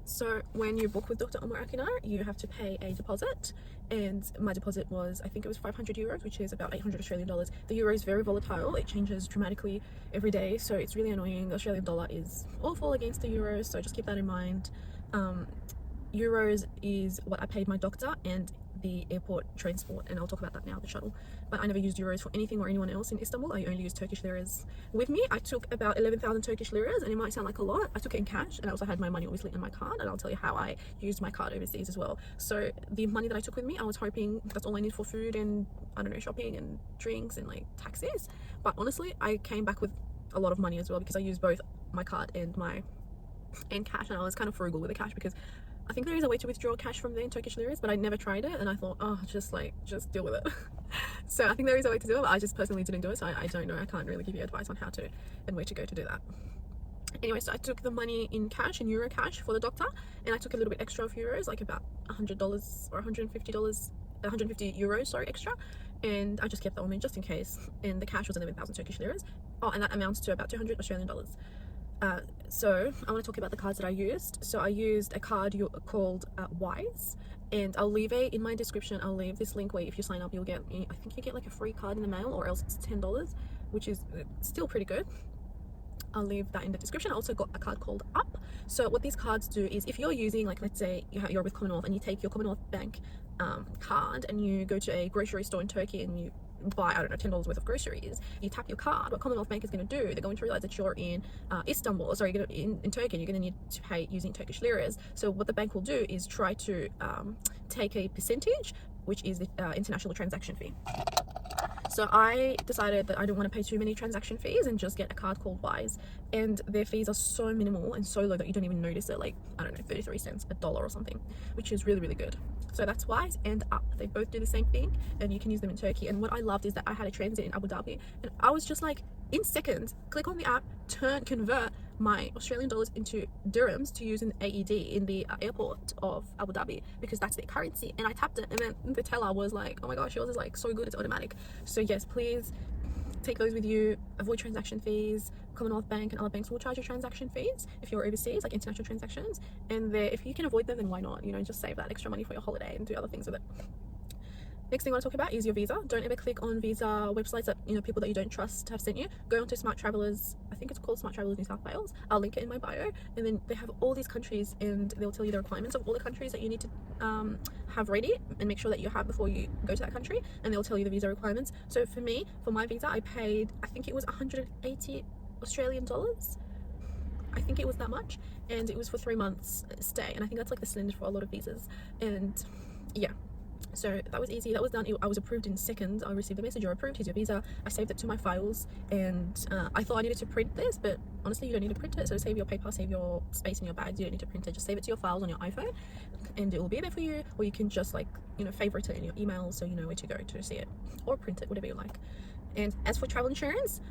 So when you book with Dr Umur Akiner, you have to pay a deposit, and my deposit was, I think it was 500 euros, which is about 800 Australian dollars. The euro is very volatile. It changes dramatically every day, so it's really annoying. The Australian dollar is awful against the euros, so just keep that in mind. Euros is what I paid my doctor and the airport transport, and I'll talk about that now, the shuttle. But I never used euros for anything or anyone else in Istanbul. I only used Turkish liras. With me, I took about 11,000 Turkish liras, and it might sound like a lot. I took it in cash, and I also had my money obviously in my card, and I'll tell you how I used my card overseas as well. So the money that I took with me, I was hoping that's all I need for food and, I don't know, shopping and drinks and like taxis. But honestly, I came back with a lot of money as well, because I used both my card and cash, and I was kind of frugal with the cash because I think there is a way to withdraw cash from there in Turkish liras, but I never tried it, and I thought, oh, just deal with it. So I think there is a way to do it, but I just personally didn't do it, so I don't know. I can't really give you advice on how to and where to go to do that. Anyway, so I took the money in cash, in euro cash, for the doctor, and I took a little bit extra of euros, like about $100 or $150 euros, sorry, extra, and I just kept that on me just in case. And the cash was 11,000 Turkish liras. Oh, and that amounts to about 200 Australian dollars. So I want to talk about the cards that I used. So I used a card called Wise, and I'll leave it in my description. I'll leave this link where if you sign up, you'll get, I think you get like a free card in the mail, or else it's $10, which is still pretty good. I'll leave that in the description. I also got a card called Up. So what these cards do is, if you're using, like, let's say you're with Commonwealth and you take your Commonwealth Bank card and you go to a grocery store in Turkey and you buy, I don't know, $10 worth of groceries, you tap your card, what Commonwealth Bank is going to do, they're going to realize that you're in Istanbul, sorry, in Turkey, and you're going to need to pay using Turkish liras. So what the bank will do is try to take a percentage, which is the international transaction fee. So I decided that I don't want to pay too many transaction fees and just get a card called Wise, and their fees are so minimal and so low that you don't even notice it, like, I don't know, 33 cents, $1 or something, which is really, really good. So that's Wise and Up. They both do the same thing, and you can use them in Turkey. And what I loved is that I had a transit in Abu Dhabi, and I was just like, in seconds, click on the app, convert my Australian dollars into dirhams to use in AED in the airport of Abu Dhabi, because that's their currency. And I tapped it, and then the teller was like, oh my gosh, yours is like so good, it's automatic. So yes, please take those with you. Avoid transaction fees. Commonwealth Bank and other banks will charge you transaction fees if you're overseas, like international transactions, and if you can avoid them, then why not, you know, just save that extra money for your holiday and do other things with it. Next thing I want to talk about is your visa. Don't ever click on visa websites that, you know, people that you don't trust have sent you. Go onto Smart Travelers, I think it's called Smart Travelers New South Wales. I'll link it in my bio, and then they have all these countries and they'll tell you the requirements of all the countries that you need to have ready and make sure that you have before you go to that country, and they'll tell you the visa requirements. So for me, for my visa, I paid, I think it was 180 Australian dollars. I think it was that much, and it was for 3 months stay, and I think that's like the standard for a lot of visas. And yeah, so that was easy, that was done. I was approved in seconds. I received a message, you're approved, here's your visa. I saved it to my files, and I thought I needed to print this, but honestly you don't need to print it. So save your paper, save your space in your bags, you don't need to print it. Just save it to your files on your iPhone and it will be there for you, or you can just, like, you know, favorite it in your email so you know where to go to see it, or print it, whatever you like. And as for travel insurance,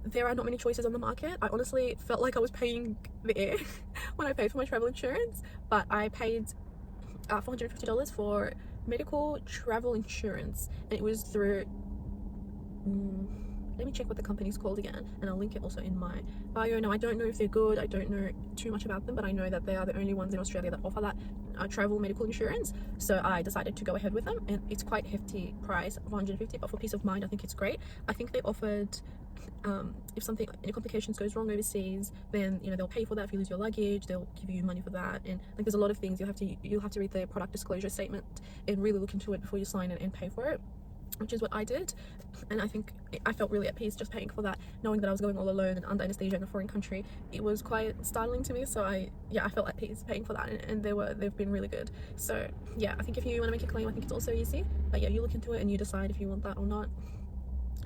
there are not many choices on the market. I honestly felt like I was paying the air when I paid for my travel insurance, but I paid $450 for medical travel insurance, and it was through let me check what the company's called again, and I'll link it also in my bio. Now I don't know if they're good, I don't know too much about them, but I know that they are the only ones in Australia that offer that travel medical insurance. So I decided to go ahead with them, and it's quite hefty price of $150, but for peace of mind I think it's great. I think they offered if something, any complications goes wrong overseas, then, you know, they'll pay for that. If you lose your luggage, they'll give you money for that. And like, there's a lot of things you'll have to read the product disclosure statement and really look into it before you sign it and pay for it, which is what I did. And I think I felt really at peace just paying for that, knowing that I was going all alone and under anesthesia in a foreign country. It was quite startling to me, so I felt at peace paying for that, and they've been really good. So yeah, I think if you want to make a claim, I think it's also easy, but yeah, you look into it and you decide if you want that or not.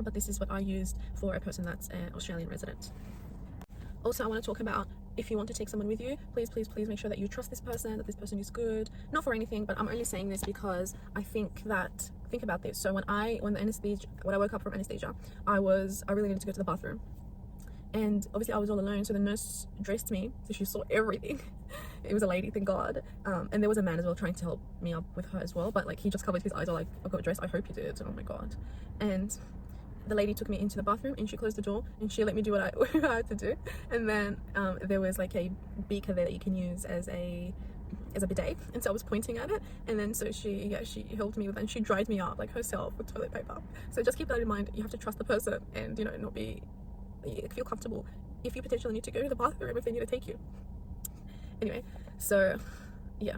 But this is what I used for a person that's an Australian resident. Also, I want to talk about, if you want to take someone with you, please make sure that you trust this person, that this person is good. Not for anything, but I'm only saying this because I think about this. So when I woke up from anesthesia, I really needed to go to the bathroom, and obviously I was all alone, so the nurse dressed me, so she saw everything. It was a lady, thank God, and there was a man as well trying to help me up with her as well, but like, he just covered his eyes, like, I got dressed, I hope you did. Oh my God. And the lady took me into the bathroom and she closed the door and she let me do what I had to do. And then there was like a beaker there that you can use as a bidet, and so I was pointing at it, and then so she helped me with it, and she dried me up like herself with toilet paper. So just keep that in mind. You have to trust the person, and, you know, feel comfortable if you potentially need to go to the bathroom, if they need to take you. Anyway, so yeah,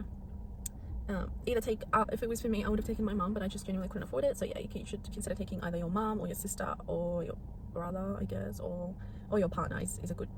if it was for me, I would have taken my mum, but I just genuinely couldn't afford it. So yeah, you should consider taking either your mum or your sister or your brother, I guess, or your partner is a good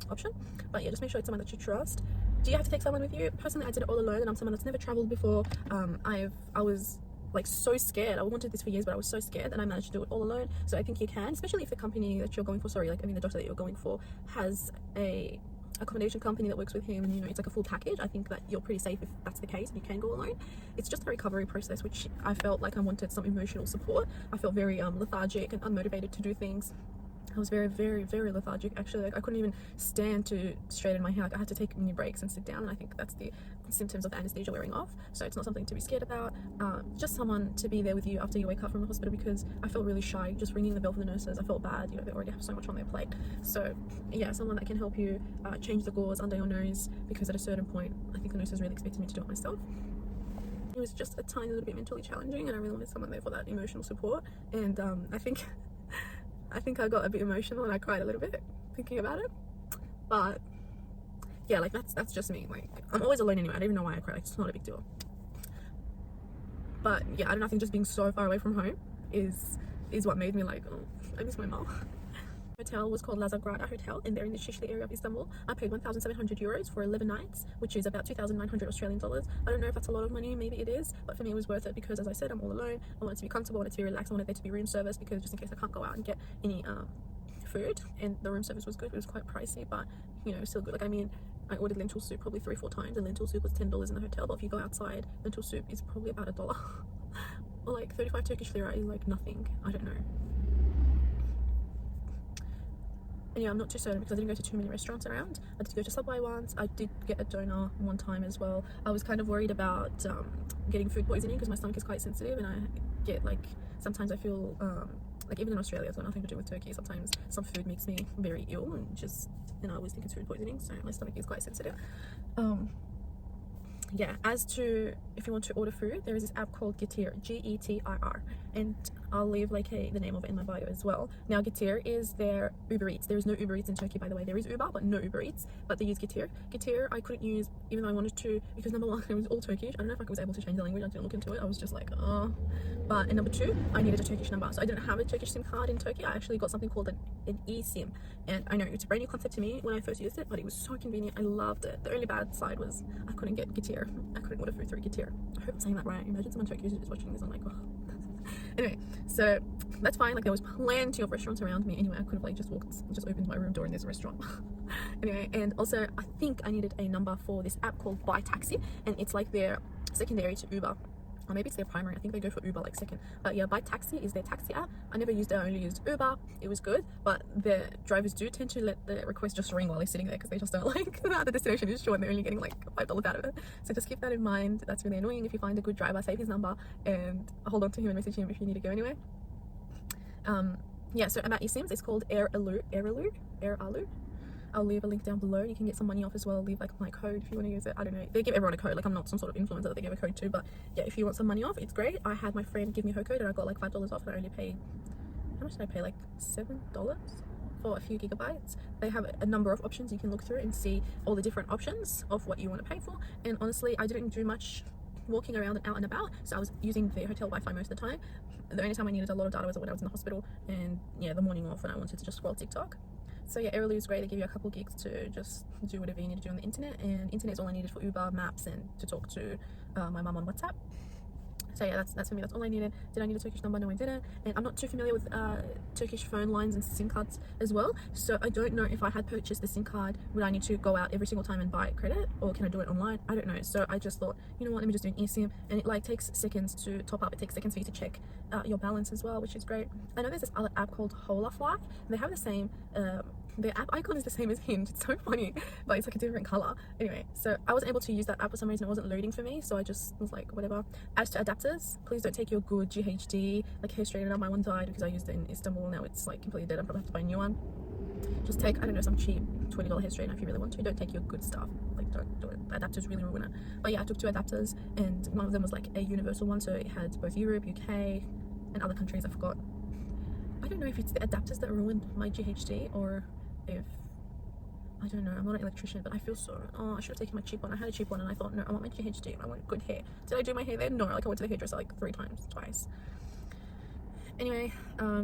option. But yeah, just make sure it's someone that you trust. Do you have to take someone with you? Personally, I did it all alone, and I'm someone that's never traveled before. I was like so scared. I wanted this for years, but I was so scared, and I managed to do it all alone. So I think you can, especially if the company that you're going for, the doctor that you're going for has a accommodation company that works with him, and, you know, it's like a full package. I think that you're pretty safe if that's the case and you can go alone. It's just the recovery process, which I felt like I wanted some emotional support. I felt very lethargic and unmotivated to do things. I was very, very, very lethargic, actually. Like, I couldn't even stand to straighten my hair. Like, I had to take mini breaks and sit down, and I think that's the symptoms of anesthesia wearing off. So it's not something to be scared about. Just someone to be there with you after you wake up from the hospital, because I felt really shy just ringing the bell for the nurses. I felt bad, you know, they already have so much on their plate. So yeah, someone that can help you change the gauze under your nose, because at a certain point I think the nurses really expected me to do it myself. It was just a tiny little bit mentally challenging, and I really wanted someone there for that emotional support. And I think I got a bit emotional and I cried a little bit thinking about it. But yeah, like, that's just me. Like, I'm always alone anyway. I don't even know why I cry. Like, it's not a big deal. But yeah, I don't know, I think just being so far away from home is what made me like, oh, I miss my mom. Hotel was called Lazagrada Hotel, and they're in the Shishli area of Istanbul. I paid 1,700 euros for 11 nights, which is about 2,900 Australian dollars. I don't know if that's a lot of money, maybe it is, but for me it was worth it, because as I said, I'm all alone. I wanted to be comfortable, I wanted to be relaxed, I wanted there to be room service, because just in case I can't go out and get any food. And the room service was good. It was quite pricey, but, you know, still good. Like, I mean, I ordered lentil soup probably 3-4 times, and lentil soup was $10 in the hotel, but if you go outside, lentil soup is probably about $1 or like 35 Turkish lira is like nothing. I don't know. And yeah, I'm not too certain, because I didn't go to too many restaurants around. I did go to Subway once. I did get a donor one time as well. I was kind of worried about getting food poisoning, because my stomach is quite sensitive, and I get, like, sometimes I feel like, even in Australia, it's got nothing to do with Turkey, sometimes some food makes me very ill, and I always think it's food poisoning, so my stomach is quite sensitive. yeah, as to if you want to order food, there is this app called Getir, Getir, and I'll leave like the name of it in my bio as well. Now Getir is their Uber Eats. There is no Uber Eats in Turkey, by the way. There is Uber but no Uber Eats, but they use Getir. Getir I couldn't use even though I wanted to, because number one, it was all Turkish. I don't know if I was able to change the language. I didn't look into it. I was just like but and number two, I needed a Turkish number, so I didn't have a Turkish SIM card in Turkey. I actually got something called an E-Sim, and I know it's a brand new concept to me when I first used it, but it was so convenient. I loved it. The only bad side was I couldn't get Getir. I couldn't order food through Getir. I hope I'm saying that right. Imagine someone Turkish is just watching this. I'm like, oh. Anyway, so that's fine. Like there was plenty of restaurants around me. Anyway, I could have like just opened my room door and there's a restaurant. Anyway, and also I think I needed a number for this app called Buy Taxi, and it's like their secondary to Uber. Or maybe it's their primary. I think they go for Uber like second. But yeah, Buy Taxi is their taxi app. I never used it. I only used Uber. It was good, but the drivers do tend to let the request just ring while they're sitting there because they just don't like the destination is short and they're only getting like $5 out of it. So just keep that in mind. That's really annoying. If you find a good driver, save his number and hold on to him and message him if you need to go anywhere. Yeah, so about eSIMs, it's called Airalo. I'll leave a link down below. You can get some money off as well. I'll leave like my code if you want to use it. I don't know, they give everyone a code. Like I'm not some sort of influencer that they give a code to, but yeah, if you want some money off, it's great. I had my friend give me her code and I got like $5 off, and I only paid, how much did I pay? Like $7 for a few gigabytes. They have a number of options you can look through and see all the different options of what you want to pay for. And honestly, I didn't do much walking around and out and about, so I was using the hotel Wi-Fi most of the time. The only time I needed a lot of data was when I was in the hospital, and yeah, the morning off when I wanted to just scroll TikTok. So yeah, Airalo is great. They give you a couple gigs to just do whatever you need to do on the internet, and internet is all I needed for Uber, Maps, and to talk to my mum on WhatsApp. So yeah, that's for me. That's all I needed. Did I need a Turkish number? No, I didn't. And I'm not too familiar with Turkish phone lines and SIM cards as well. So I don't know if I had purchased the SIM card, would I need to go out every single time and buy credit, or can I do it online? I don't know. So I just thought, you know what, let me just do an eSIM, and it like takes seconds to top up. It takes seconds for you to check your balance as well, which is great. I know there's this other app called Holafly. They have the same. The app icon is the same as Hinge. It's so funny, but it's like a different color. Anyway, so I wasn't able to use that app for some reason. It wasn't loading for me, so I just was like, whatever. As to adapters, please don't take your good GHD like hair straightener. My one died because I used it in Istanbul. Now it's like completely dead. I probably have to buy a new one. Just take, I don't know, some cheap $20 hair straightener if you really want to. Don't take your good stuff. Like, don't do it. Adapters really ruin it. But yeah, I took 2 adapters, and one of them was like a universal one, so it had both Europe, UK, and other countries. I forgot. I don't know if it's the adapters that ruined my GHD or if, I don't know, I'm not an electrician, but I feel so, I should have taken my cheap one. I had a cheap one and I thought, no, I want my GHD, I want good hair. Did I do my hair there? No, like I went to the hairdresser like 3 times, twice. Anyway,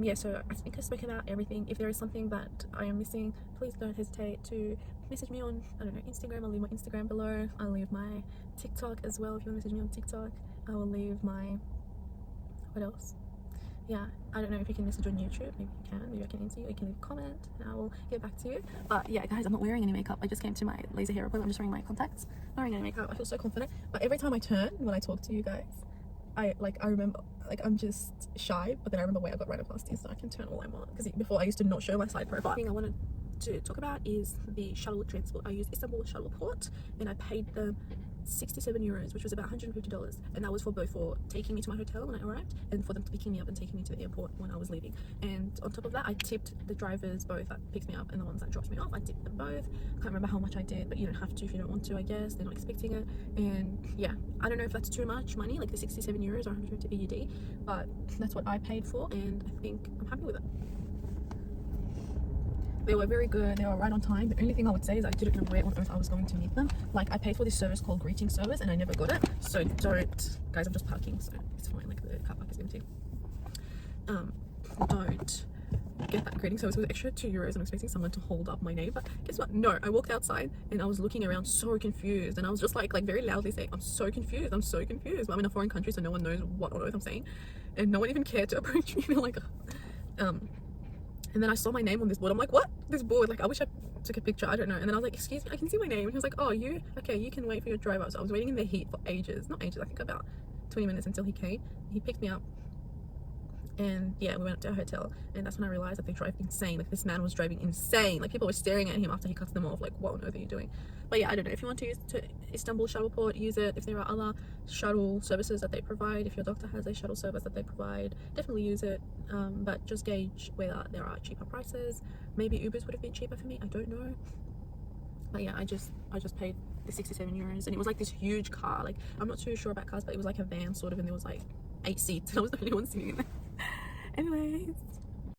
yeah, so I think I spoke about everything. If there is something that I am missing, please don't hesitate to message me on, I don't know, Instagram. I'll leave my Instagram below. I'll leave my TikTok as well if you want to message me on TikTok. I will leave my, what else? Yeah, I don't know if you can message on YouTube. Maybe you can. Maybe I can answer you. You can leave a comment and I will get back to you. But yeah, guys, I'm not wearing any makeup. I just came to my laser hair appointment. I'm just wearing my contacts. Not wearing any makeup. I feel so confident. But every time I turn when I talk to you guys, I remember, like, I'm just shy. But then I remember where I got Rhinoplasty, so I can turn all I want. Because before I used to not show my side profile. The thing I wanted to talk about is the shuttle transport. I used Istanbul shuttle port, and I paid them €67, which was about $150, and that was for both for taking me to my hotel when I arrived and for them picking me up and taking me to the airport when I was leaving. And on top of that, I tipped the drivers both that picked me up and the ones that dropped me off. I tipped them both. I can't remember how much I did, but you don't have to if you don't want to, I guess. They're not expecting it. And yeah, I don't know if that's too much money, like the €67 or 150 AUD, but that's what I paid for, and I think I'm happy with it. They were very good. They were right on time. The only thing I would say is I didn't know where on earth I was going to meet them. Like, I paid for this service called greeting service and I never got it. So don't, guys, I'm just parking, so it's fine. Like, the car park is empty. Don't get that greeting service. It was extra €2. I'm expecting someone to hold up my name, but guess what? No, I walked outside and I was looking around so confused, and I was just like very loudly saying, I'm so confused. But I'm in a foreign country, so no one knows what on earth I'm saying, and no one even cared to approach me. Like, and then I saw my name on this board. I'm like, what? This board? Like, I wish I took a picture. I don't know. And then I was like, excuse me, I can see my name. And he was like, oh, you? Okay, you can wait for your driver. So I was waiting in the heat for ages. Not ages, I think about 20 minutes until he came. He picked me up. And yeah, we went to our hotel. And that's when I realized that they drive insane. Like, this man was driving insane. Like, people were staring at him after he cuts them off. Like, what on earth are you doing? But yeah, I don't know. If you want to use Istanbul shuttle port, use it. If there are other shuttle services that they provide, if your doctor has a shuttle service that they provide, definitely use it. But just gauge whether there are cheaper prices. Maybe Ubers would have been cheaper for me. I don't know. But yeah, I just paid the 67 euros, and it was like this huge car. Like, I'm not too sure about cars, but it was like a van sort of, and there was like 8 seats and I was the only one sitting in there. Anyways,